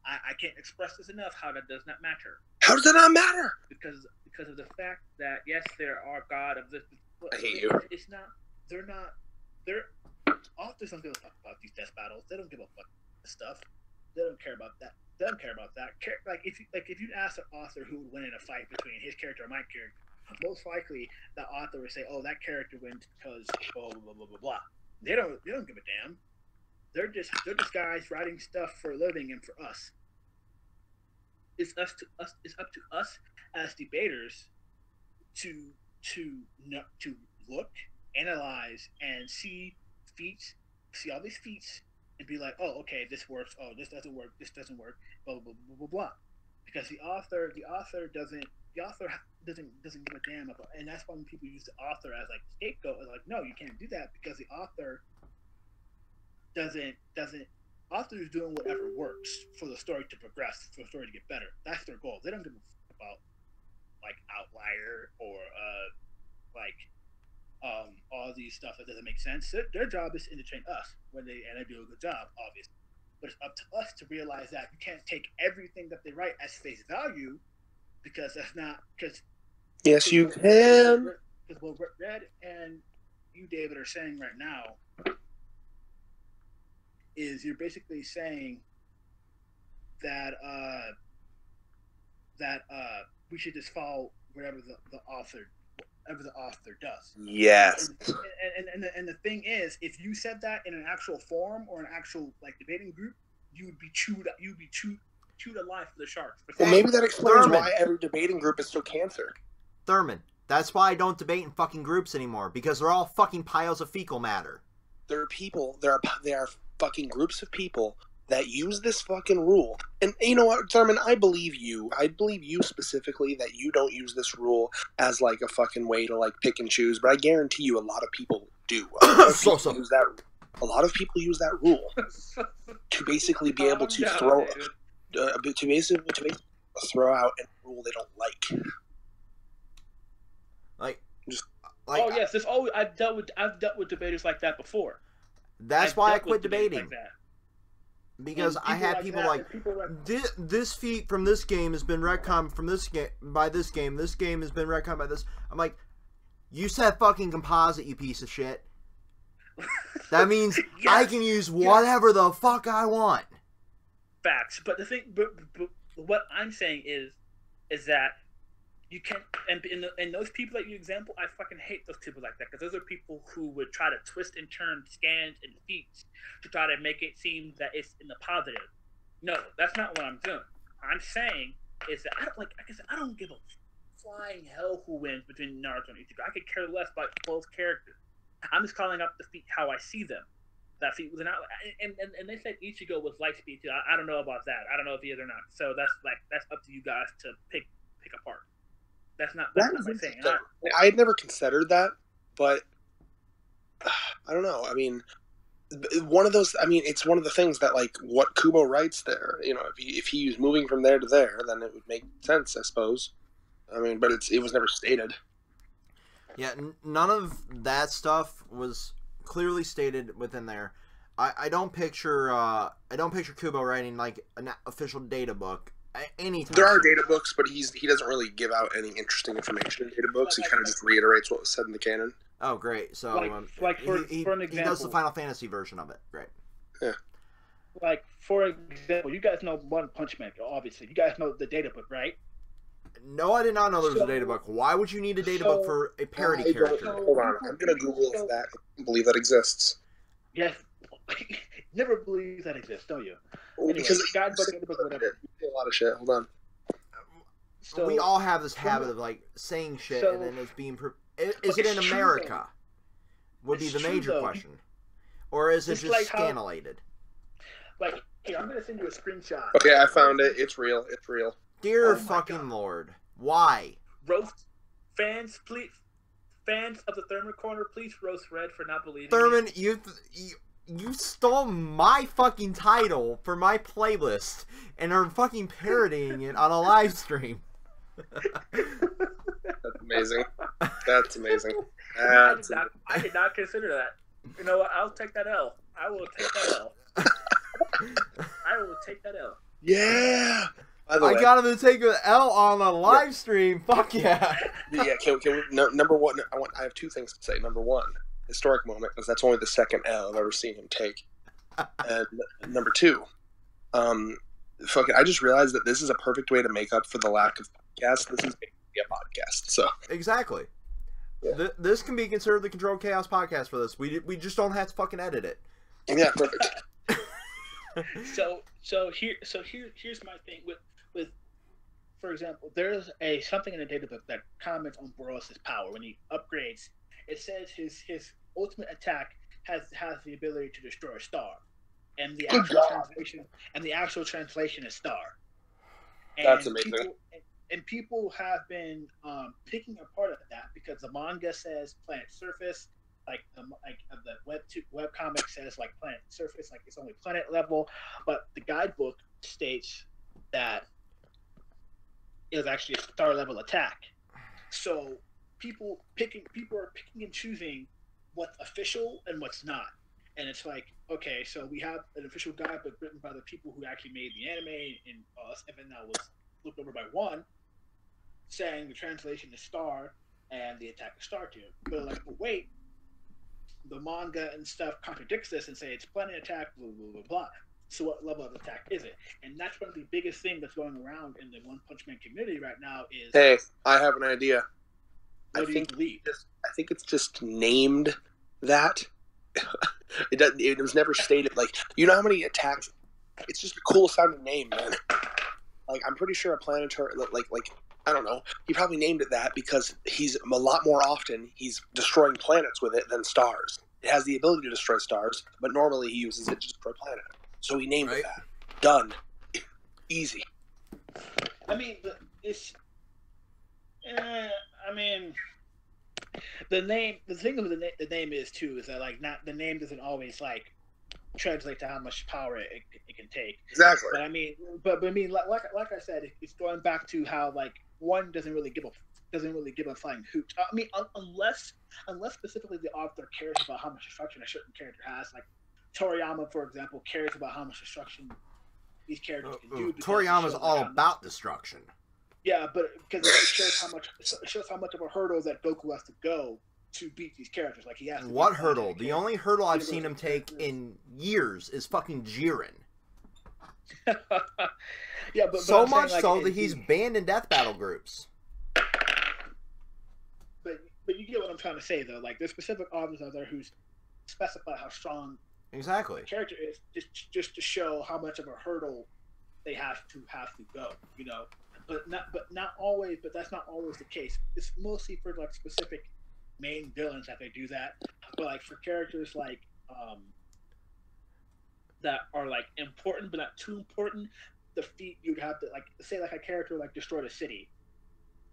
I can't express this enough how that does not matter. How does that not matter? Because of the fact that yes, there are God of this. I hate you. It's not. They're not. Authors don't give a fuck about these death battles. They don't give a fuck about this stuff. They don't care about that. They don't care about that. Like if you ask an author who would win in a fight between his character and my character, most likely the author would say, "Oh, that character wins because blah blah blah blah blah blah." They don't give a damn. They're just guys writing stuff for a living and for us. It's up to us as debaters to look, analyze, and see all these feats, and be like, oh, okay, this works. Oh, this doesn't work. This doesn't work. Blah blah blah blah blah. Because the author doesn't give a damn about, and that's why when people use the author as like scapegoat, it's like, no, you can't do that because the author doesn't. Author is doing whatever works for the story to progress, for the story to get better. That's their goal. They don't give a fuck about like outlier or all these stuff that doesn't make sense. Their job is to entertain us and they do a good job, obviously. But it's up to us to realize that you can't take everything that they write as face value, because that's not because. Yes, you can. Because what Red and you, David, are saying right now is you're basically saying that we should just follow whatever the author does. Yes. And the thing is, if you said that in an actual forum or an actual like debating group, you would be chewed alive for the sharks. Well, maybe that explains why every debating group is so cancer. Thurman, that's why I don't debate in fucking groups anymore, because they're all fucking piles of fecal matter. There are fucking groups of people that use this fucking rule. And you know what, Thurman, I believe you. I believe you specifically that you don't use this rule as like a fucking way to like pick and choose, but I guarantee you a lot of people do. A lot of people use that rule to basically be able to throw out a rule they don't like. Oh yes, there's always I've dealt with debaters like that before. That's why I quit debating. Because I had people like this feat from this game has been retconned from this game by this game. This game has been retconned by this. I'm like, you said fucking composite, you piece of shit. That means yes, I can use whatever the fuck I want. Facts, but the thing, but what I'm saying is that you can't. And those people that you example, I fucking hate those people like that, because those are people who would try to twist and turn scans and feats to try to make it seem that it's in the positive. No, that's not what I'm doing. I'm saying is that I don't give a flying hell who wins between Naruto and Ichigo. I could care less about both characters. I'm just calling up the feat how I see them. That feat was an outlier, and they said Ichigo was light speed too. I don't know about that. I don't know if he is or not. So that's up to you guys to pick apart. That's not my thing. I had never considered that, but I don't know. I mean, one of those. I mean, it's one of the things that like what Kubo writes there. You know, if he was moving from there to there, then it would make sense, I suppose. I mean, but it was never stated. Yeah, none of that stuff was clearly stated within there. I don't picture Kubo writing like an official data book. Anytime. There are data books, but he doesn't really give out any interesting information in data books. He kind of just reiterates what was said in the canon. Oh, great! So, for an example, he does the Final Fantasy version of it, right? Yeah. Like for example, you guys know One Punch Man. Obviously, you guys know the data book, right? No, I did not know there was a data book. Why would you need a data book for a parody character? Hold on, I'm gonna Google that. I don't believe that exists. Yes, never believe that exists, don't you? Well, because God, but whatever. A lot of shit. Hold on. So, we all have this habit of like saying shit and then it's being. Is it in America? Would be the major question, or is it just scanulated? Like, here, I'm gonna send you a screenshot. Okay, I found it. It's real. It's real. Dear fucking Lord, why? Roast fans, please. Fans of the Thurman Corner, please roast Red for not believing. Thurman, You stole my fucking title for my playlist and are fucking parodying it on a live stream. That's amazing. That's amazing. I did not consider that. You know what? I'll take that L. I will take that L. I will take that L. Yeah. By the way, I got him to take an L on a live stream. Fuck yeah. Yeah. Can we? Number one. I have two things to say. Number one, historic moment, because that's only the second L I've ever seen him take. And number two, fucking, I just realized that this is a perfect way to make up for the lack of podcasts. This is basically a podcast. So exactly. Yeah. This can be considered the Controlled Chaos podcast for this. We just don't have to fucking edit it. Yeah, perfect. Here's my thing with for example, there's something in the data book that comments on Boros' power when he upgrades. It says his ultimate attack has the ability to destroy a star, and the actual translation is star. And that's amazing. People have been picking apart of that because the manga says planet surface, like the web comic says like planet surface, like it's only planet level, but the guidebook states that it was actually a star level attack. So people are picking and choosing what's official and what's not. And it's like, okay, so we have an official guidebook written by the people who actually made the anime and us, and then that was looked over by one, saying the translation is star and the attack is star tier. But like, but wait, the manga and stuff contradicts this and say it's planet attack, blah, blah, blah, blah. So what level of attack is it? And that's one of the biggest things that's going around in the One Punch Man community right now is... Hey, I have an idea. I think it's just named that. It was never stated. Like, you know how many attacks... It's just the coolest sounding name, man. Like, I'm pretty sure a planetary... Like I don't know. He probably named it that because he's a lot more often he's destroying planets with it than stars. It has the ability to destroy stars, but normally he uses it to destroy planets. So he named it that. Done. Easy. I mean, it's... I mean... The name... The thing with the name is, too, is that, like, not the name doesn't always, like, translate to how much power it can take. Exactly. But I mean, like I said, it's going back to how, like, one doesn't really give a flying hoot. I mean, unless specifically the author cares about how much destruction a certain character has. Like Toriyama, for example, cares about how much destruction these characters can do. Toriyama's all about destruction. Yeah, but because it shows how much of a hurdle that Goku has to go to beat these characters. Like he has. What hurdle? The only hurdle I've seen him take in years is fucking Jiren. Yeah, but so much saying, like, so that he's banned in death battle groups. But you get what I'm trying to say, though. Like, there's specific authors out there who specify how strong exactly the character is, just to show how much of a hurdle they have to go. You know, but not always. But that's not always the case. It's mostly for like specific main villains that they do that. But like for characters like that are like important but not too important, the feat you'd have to like say like a character like destroyed a city,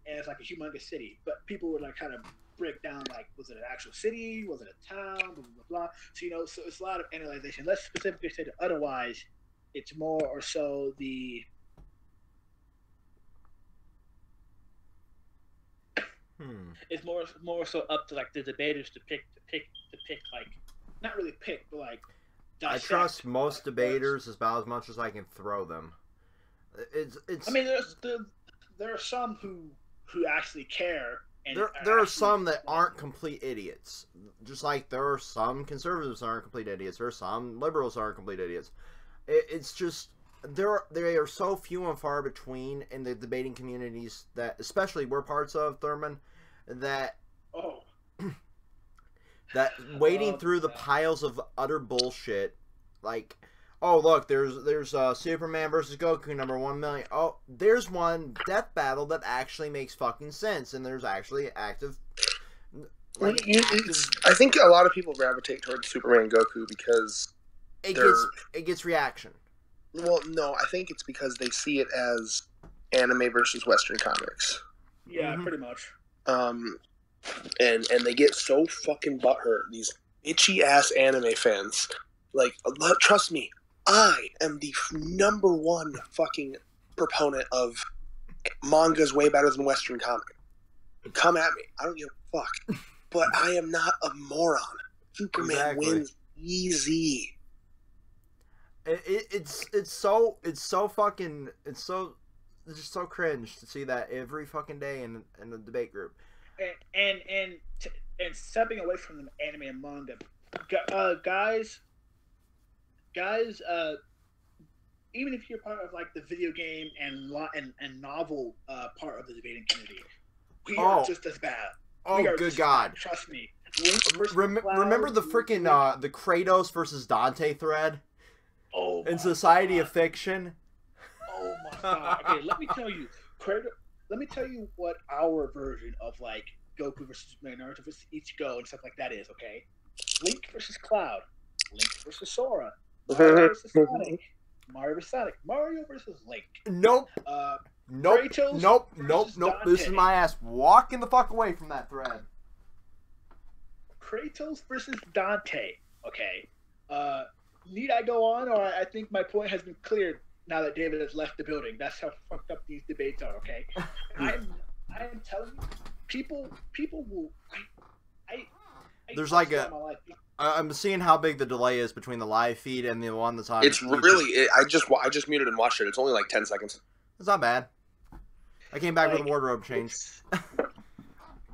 and it's like a humongous city, but people would like kind of break down like, was it an actual city, was it a town, blah blah blah, blah. So you know, so it's a lot of analyzation. Let's specifically say that otherwise, it's more or so the it's more so up to like the debaters to pick like not really pick but like. I trust most debaters about as much as I can throw them. It's. I mean, there are some who actually care. And there are some that aren't complete idiots. Just like there are some conservatives that aren't complete idiots. There are some liberals that aren't complete idiots. It's just they are so few and far between in the debating communities that, especially we're parts of, Thurman, that. Oh. That wading through the piles of utter bullshit, like, oh look, there's Superman versus Goku number 1,000,000. Oh, there's one death battle that actually makes fucking sense, and there's actually active. Like, I think a lot of people gravitate towards Superman and Goku because it gets reaction. Well, no, I think it's because they see it as anime versus Western comics. Yeah, pretty much. And they get so fucking butthurt, these itchy ass anime fans, Like, trust me, I am the number one fucking proponent of manga's way better than Western comic. Come at me. I don't give a fuck. But I am not a moron. Superman wins easy. It's just so cringe to see that every fucking day in the debate group. And stepping away from the anime and manga, guys, even if you're part of like the video game and novel part of the debating community, we are just as bad. Oh, good God! Trust me. Remember the freaking the Kratos versus Dante thread? Oh, in Society of Fiction. Oh my God! Okay, let me tell you, let me tell you what our version of like Goku versus Naruto versus Ichigo and stuff like that is. Okay, Link versus Cloud, Link versus Sora, Mario versus Sonic, Mario versus Sonic, Mario versus Link. Nope. Nope. Kratos nope. Dante. This is my ass walking the fuck away from that thread. Kratos versus Dante. Okay. Need I go on, or I think my point has been cleared now that David has left the building? That's how fucked up these debates are. Okay. I am telling you, people will. There's like I'm seeing how big the delay is between the live feed and the one that's on. It's really. I just muted and watched it. It's only like 10 seconds. It's not bad. I came back with a wardrobe change.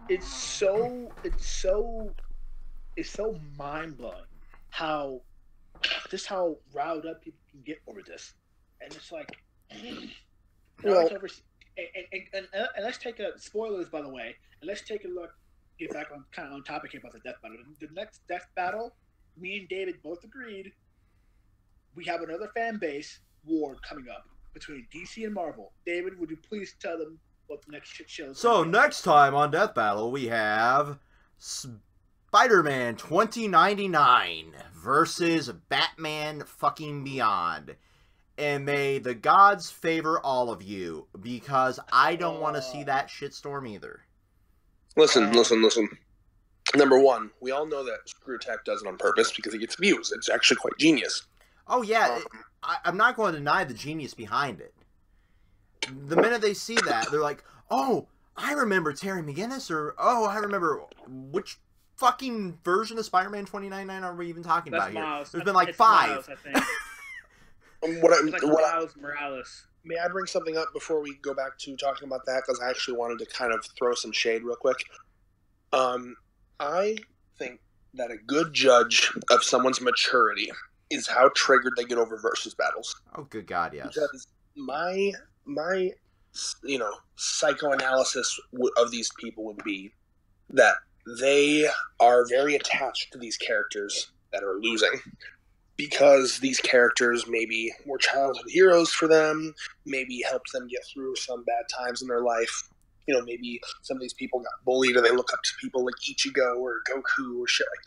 It's so mind blowing how riled up people can get over this, and it's like, well, and let's take a spoilers by the way, and let's take a look. Get back on kind of on topic here about the death battle. The next death battle, me and David both agreed we have another fan base war coming up between DC and Marvel. David, would you please tell them what the next shit show is? So next time on Death Battle, we have Spider-Man 2099 versus Batman fucking Beyond. And may the gods favor all of you, because I don't want to see that shitstorm either. Listen. Number one, we all know that Screwtack does it on purpose because he gets views. It's actually quite genius. Oh, yeah. I'm not going to deny the genius behind it. The minute they see that, they're like, oh, I remember Terry McGinnis, or, oh, I remember which fucking version of Spider-Man 2099 are we even talking about Miles. Here? There's been like 5. Miles, I think. Miles Morales. May I bring something up before we go back to talking about that? Because I actually wanted to kind of throw some shade real quick. I think that a good judge of someone's maturity is how triggered they get over versus battles. Oh, good God, yes. Because my psychoanalysis of these people would be that they are very attached to these characters that are losing. Because these characters maybe were childhood heroes for them, maybe helped them get through some bad times in their life. Maybe some of these people got bullied and they look up to people like Ichigo or Goku or shit like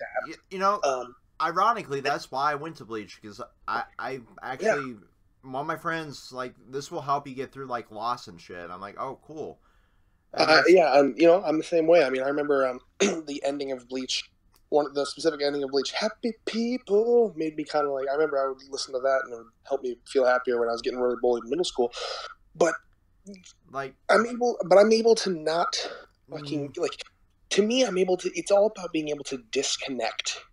that. Ironically, that's why I went to Bleach, because I actually, one of my friends, like, this will help you get through, like, loss and shit. I'm like, oh, cool. I'm the same way. I mean, I remember the ending of Bleach. The specific ending of Bleach, Happy People, made me kind of like, I remember I would listen to that and it would help me feel happier when I was getting really bullied in middle school. But like, I'm able to not fucking to me, it's all about being able to disconnect.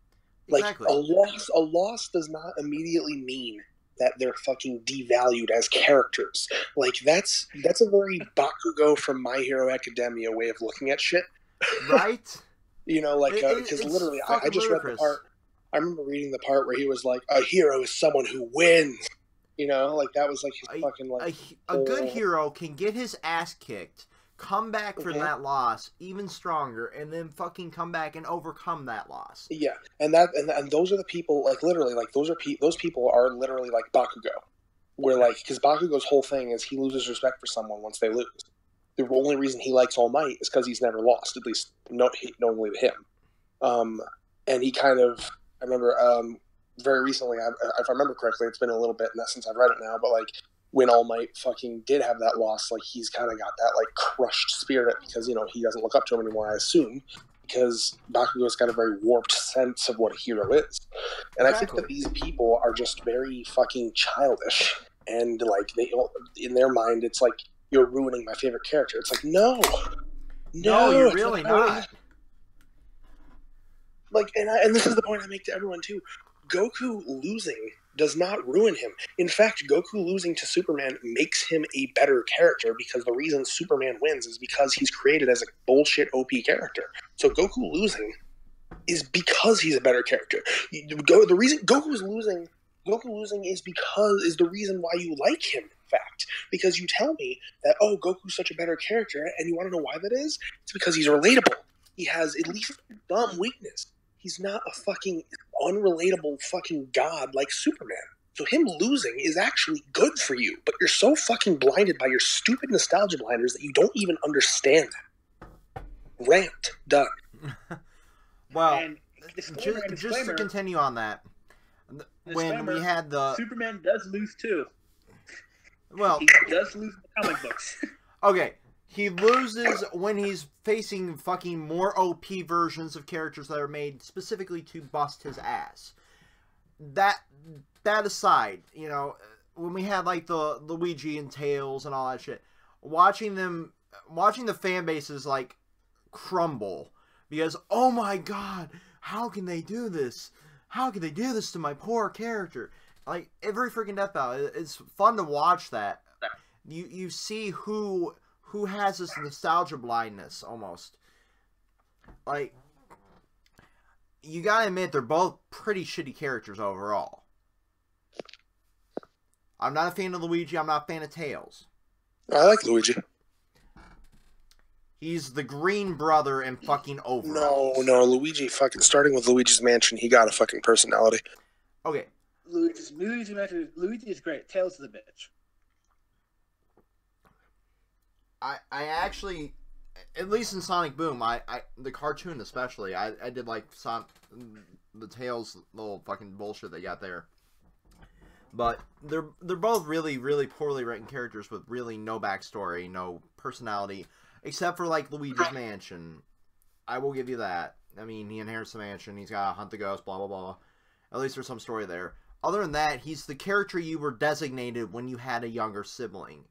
Like, exactly. a loss does not immediately mean that they're fucking devalued as characters. Like, that's a very Bakugo from My Hero Academia way of looking at shit. Right? Because literally, I just read the part. I remember reading the part where he was like, "A hero is someone who wins." That was like his fucking like. A good hero can get his ass kicked, come back from that loss even stronger, and then fucking come back and overcome that loss. Yeah, and those are the people, like, literally, like, those people are literally like Bakugo, where, like, because Bakugo's whole thing is he loses respect for someone once they lose. The only reason he likes All Might is because he's never lost, at least knowingly to him. And he kind of, I remember very recently, if I remember correctly, it's been a little bit since I've read it now, but like when All Might fucking did have that loss, like he's kind of got that like crushed spirit because he doesn't look up to him anymore, I assume. because Bakugo's got a very warped sense of what a hero is. And I think that these people are just very fucking childish. And, like, they, in their mind, it's like, you're ruining my favorite character. It's like, no, you're really not. Like, and this is the point I make to everyone, too. Goku losing does not ruin him. In fact, Goku losing to Superman makes him a better character, because the reason Superman wins is because he's created as a bullshit OP character. So Goku losing is because he's a better character. The reason Goku's losing is the reason why you like him, in fact. Because you tell me that, oh, Goku's such a better character, and you want to know why that is? It's because he's relatable. He has at least some weakness. He's not a fucking unrelatable fucking god like Superman. So him losing is actually good for you, but you're so fucking blinded by your stupid nostalgia blinders that you don't even understand that. Rant. Done. Well, just to continue on that, when we had the... Superman does lose too. Well... He does lose the comic books. Okay. He loses when he's facing fucking more OP versions of characters that are made specifically to bust his ass. That aside, you know, when we had like the Luigi and Tails and all that shit, watching the fan bases like crumble because, oh my god, how can they do this? How can they do this to my poor character? Like every freaking Death Battle, it's fun to watch that. You see who has this nostalgia blindness, almost. Like, you gotta admit, they're both pretty shitty characters overall. I'm not a fan of Luigi, I'm not a fan of Tails. I like Luigi. He's the green brother in fucking overalls. No, Luigi fucking, starting with Luigi's Mansion, he got a fucking personality. Okay. Luigi's Mansion, Luigi is great, Tails is a bitch. I actually, at least in Sonic Boom, the cartoon especially, I did like the Tails little fucking bullshit they got there. But they're both really, really poorly written characters with really no backstory, no personality, except for like Luigi's Mansion. I will give you that. I mean, he inherits the mansion, he's got to hunt the ghost, blah, blah, blah. At least there's some story there. Other than that, he's the character you were designated when you had a younger sibling.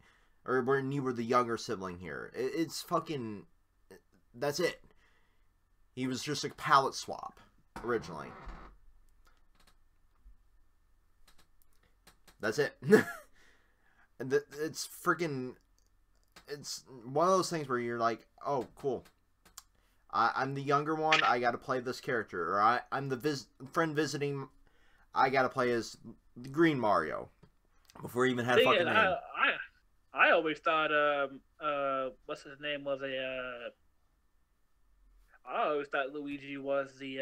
Or when you were the younger sibling here. It's fucking... That's it. He was just a palette swap, originally. That's it. It's freaking... It's one of those things where you're like, oh, cool. I'm the younger one, I gotta play this character. Or I'm the friend visiting, I gotta play as the Green Mario. Before he even had a fucking name. I always thought, what's his name was I always thought Luigi was the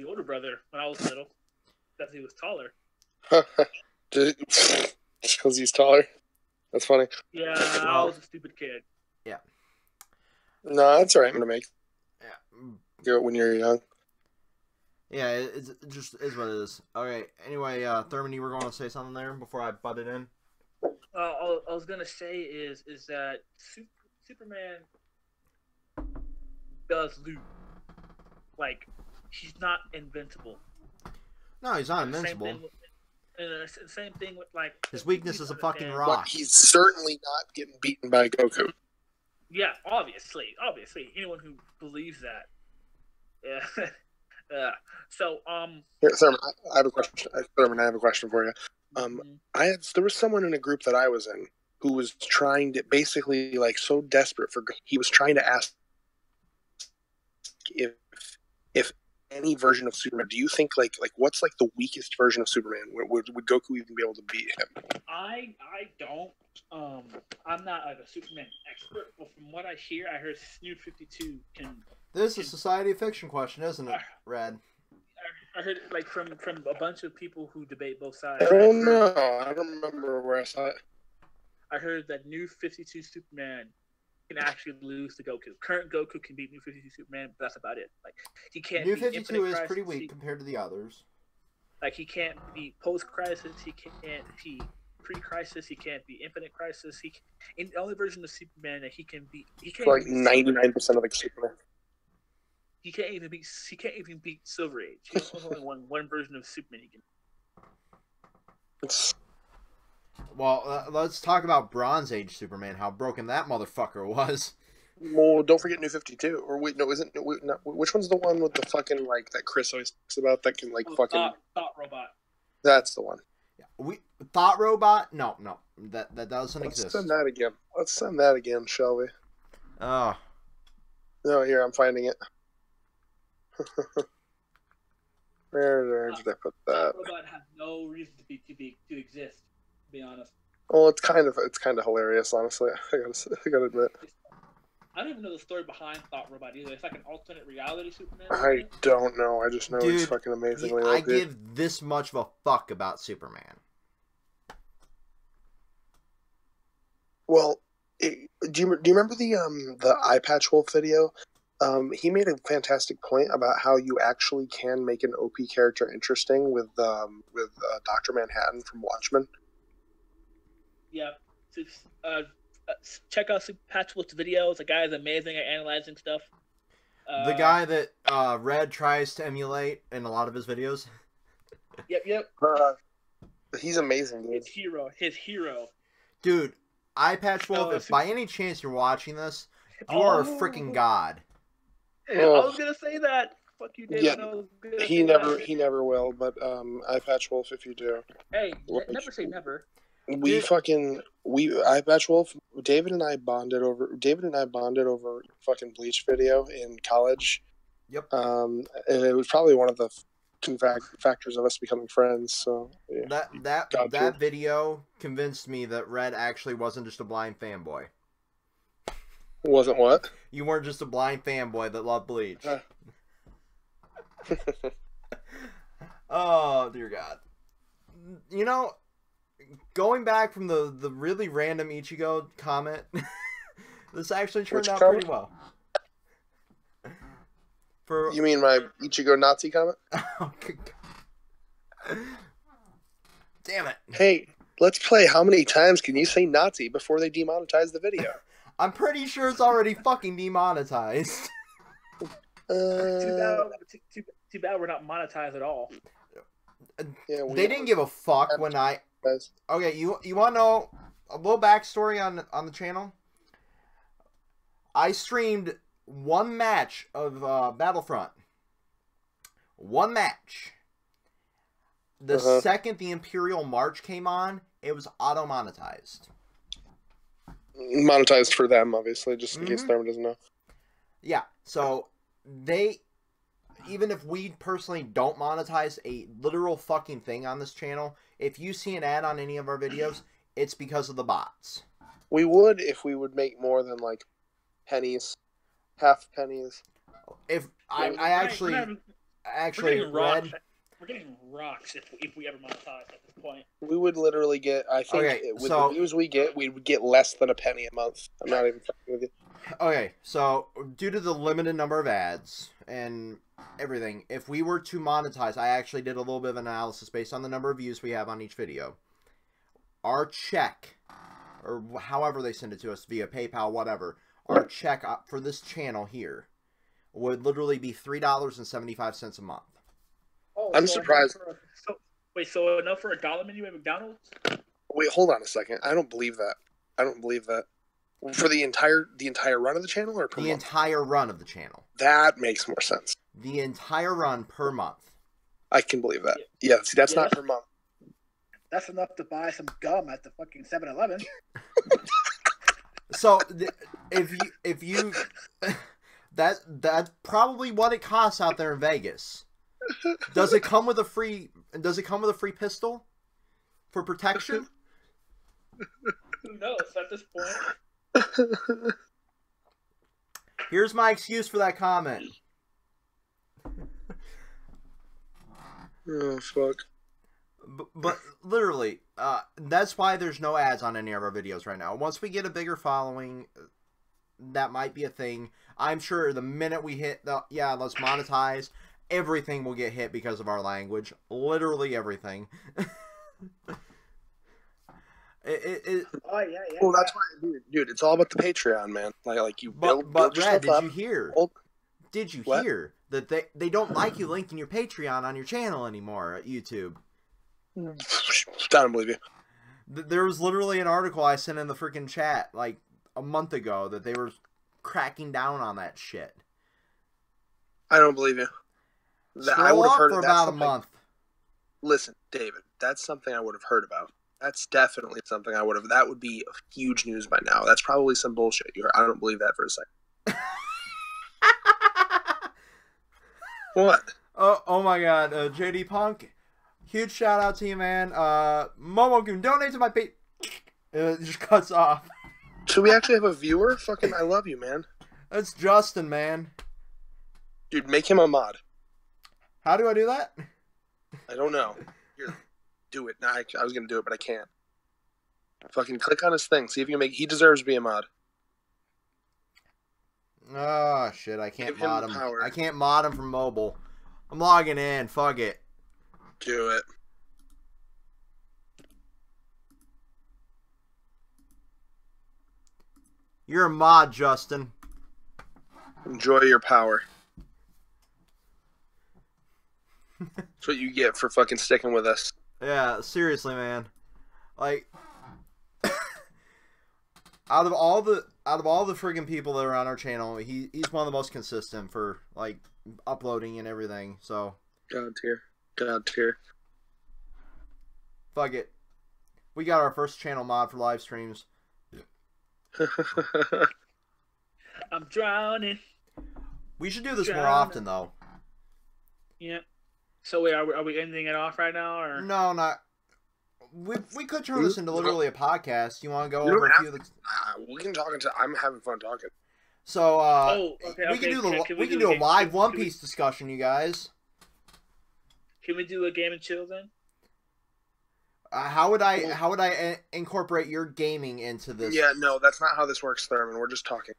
older brother when I was little. Because he was taller. Just because he's taller? That's funny. Yeah, I was a stupid kid. Yeah. No, that's alright, I'm gonna make. Yeah. Do it when you're young. Yeah, it just is what it is. Okay, anyway, Thurman, you were going to say something there before I butted in? All I was gonna say is that Superman does lose. Like, he's not invincible. No, he's not invincible. Same thing with like his weakness is a fucking rock. But he's certainly not getting beaten by Goku. Yeah, obviously, anyone who believes that. Yeah. So Here, Thurman, I have a question. Thurman, I have a question for you. There was someone in a group that I was in who was trying to basically like so desperate for. He was trying to ask if any version of Superman. Do you think like what's like the weakest version of Superman? Would Goku even be able to beat him? I don't. I'm not like a Superman expert, but from what I hear, I heard Snoot 52 can. This is a Society of Fiction question, isn't it, Rad? I heard it like from a bunch of people who debate both sides. I don't know. I don't remember where I saw it. I heard that New 52 Superman can actually lose to Goku. Current Goku can beat New 52 Superman, but that's about it. Like he can't. New 52 is pretty weak compared to the others. Like he can't beat Post Crisis. He can't beat Pre-Crisis. He can't beat Infinite Crisis. In the only version of Superman that he can beat, he can't like 99% of the Superman. he can't even beat Silver Age. There's only one version of Superman he can. Well, let's talk about Bronze Age Superman. How broken that motherfucker was. Well, don't forget New 52. Or wait, no, isn't no, which one's the one with the fucking like that Chris always talks about that can like fucking Thought Robot. That's the one. Yeah, Thought Robot? No, that doesn't exist. Let's send that again. Let's send that again, shall we? Oh. No, here I'm finding it. Where did I put that? Thought Robot has no reason to exist. To be honest. Well, it's kind of hilarious, honestly. I gotta admit. I don't even know the story behind Thought Robot either. It's like an alternate reality Superman. I don't know. I just know it's fucking amazingly. I give this much of a fuck about Superman. Well, do you remember the Eye Patch Wolf video? He made a fantastic point about how you actually can make an OP character interesting with Dr. Manhattan from Watchmen. Yeah. Check out Patch Wolf's videos. The guy is amazing at analyzing stuff. The guy that Red tries to emulate in a lot of his videos. Yep. He's amazing, dude. His hero. Dude, Eye Patch Wolf, if by any chance you're watching this, you are a freaking god. I was gonna say that. Fuck you, David. Yeah, he never will. But Eye Patch Wolf, if you do. Hey, never say never. Eye Patch Wolf. David and I bonded over fucking Bleach video in college. Yep. And it was probably one of the factors of us becoming friends. So yeah. That video convinced me that Red actually wasn't just a blind fanboy. Wasn't what? You weren't just a blind fanboy that loved Bleach. Oh dear God. You know, going back from the really random Ichigo comment, this actually turned out pretty well. You mean my Ichigo Nazi comment? Oh, good God. Damn it. Hey, let's play How Many Times Can You Say Nazi before they demonetize the video? I'm pretty sure it's already fucking demonetized. Too bad we're not monetized at all. Yeah, they didn't give a fuck when I... Okay, you want to know a little backstory on the channel? I streamed one match of Battlefront. One match. The second the Imperial March came on, it was auto-monetized. Monetized for them, obviously, just in case Therma doesn't know. Yeah, so even if we personally don't monetize a literal fucking thing on this channel, if you see an ad on any of our videos, it's because of the bots. We would if we would make more than like pennies, half pennies. If I actually read. We're getting rocks if we ever monetize at this point. We would literally get, I think, with the views we get, we would get less than a penny a month. I'm not even fucking with you. Okay, so due to the limited number of ads and everything, if we were to monetize, I actually did a little bit of analysis based on the number of views we have on each video. Our check, or however they send it to us via PayPal, whatever, our check for this channel here would literally be $3.75 a month. Oh, I'm surprised. So enough for a dollar menu at McDonald's? Wait, hold on a second. I don't believe that. For the entire run of the channel, or per month? Entire run of the channel. That makes more sense. The entire run per month. I can believe that. Yeah, see, that's not per month. That's enough to buy some gum at the fucking 7-Eleven. So if you that's probably what it costs out there in Vegas. Does it come with a free pistol for protection? Who knows at this point? Here's my excuse for that comment. Oh fuck. But literally, that's why there's no ads on any of our videos right now. Once we get a bigger following, that might be a thing. I'm sure the minute we hit let's monetize, everything will get hit because of our language. Literally everything. Oh yeah. Well, that's why, dude. It's all about the Patreon, man. Like you build. But build Red, yourself did up. you hear? did you hear that they don't like you linking your Patreon on your channel anymore at YouTube? I don't believe you. There was literally an article I sent in the freaking chat like a month ago that they were cracking down on that shit. I don't believe you. I would have heard for about a month. Listen, David, that's something I would have heard about. That's definitely something I would have. That would be huge news by now. That's probably some bullshit. I don't believe that for a second. What? Oh my God, JD Punk, huge shout out to you, man. Momo can donate to my it just cuts off. Should we actually have a viewer? Fucking, I love you, man. That's Justin, man. Dude, make him a mod. How do I do that? I don't know. Here, do it. Nah, I was gonna do it, but I can't. Fucking click on his thing. See if you can make. He deserves to be a mod. Oh shit! I can't mod him. Power. I can't mod him from mobile. I'm logging in. Fuck it. Do it. You're a mod, Justin. Enjoy your power. That's what you get for fucking sticking with us. Yeah, seriously, man. Like, out of all the friggin' people that are on our channel, he's one of the most consistent for like uploading and everything. So God tier. Fuck it. We got our first channel mod for live streams. I'm drowning. We should do this more often, though. Yeah. So wait, are we ending it off right now, or no? Not. We could turn this into literally a podcast. You want to go over a few? We can talk until I'm having fun talking. So we can do a live One Piece discussion, you guys. Can we do a game and chill then? How would I incorporate your gaming into this? Yeah, no, that's not how this works, Thurman. We're just talking.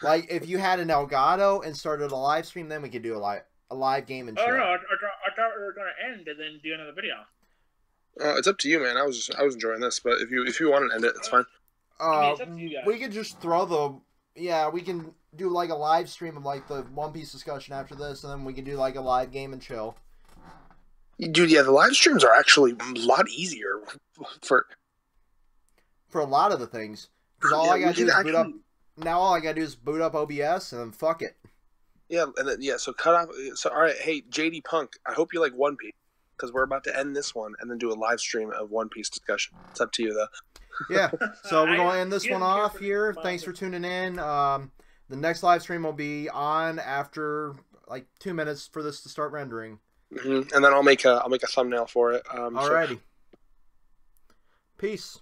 Like if you had an Elgato and started a live stream, then we could do a live game and chill. Oh no, I thought we were gonna end and then do another video. It's up to you, man. I was enjoying this, but if you want to end it, it's fine. It's up to you guys. We could just throw we can do like a live stream of like the One Piece discussion after this, and then we can do like a live game and chill. Dude, yeah, the live streams are actually a lot easier for a lot of the things. Because all I gotta do is boot up. Now all I gotta do is boot up OBS and then fuck it. Yeah, and then so cut off. So all right, hey JD Punk, I hope you like One Piece because we're about to end this one and then do a live stream of One Piece discussion. It's up to you though. Yeah, so we're gonna end this one off here. Thanks for tuning in. The next live stream will be on after like 2 minutes for this to start rendering. And then I'll make a thumbnail for it. Alrighty. Peace.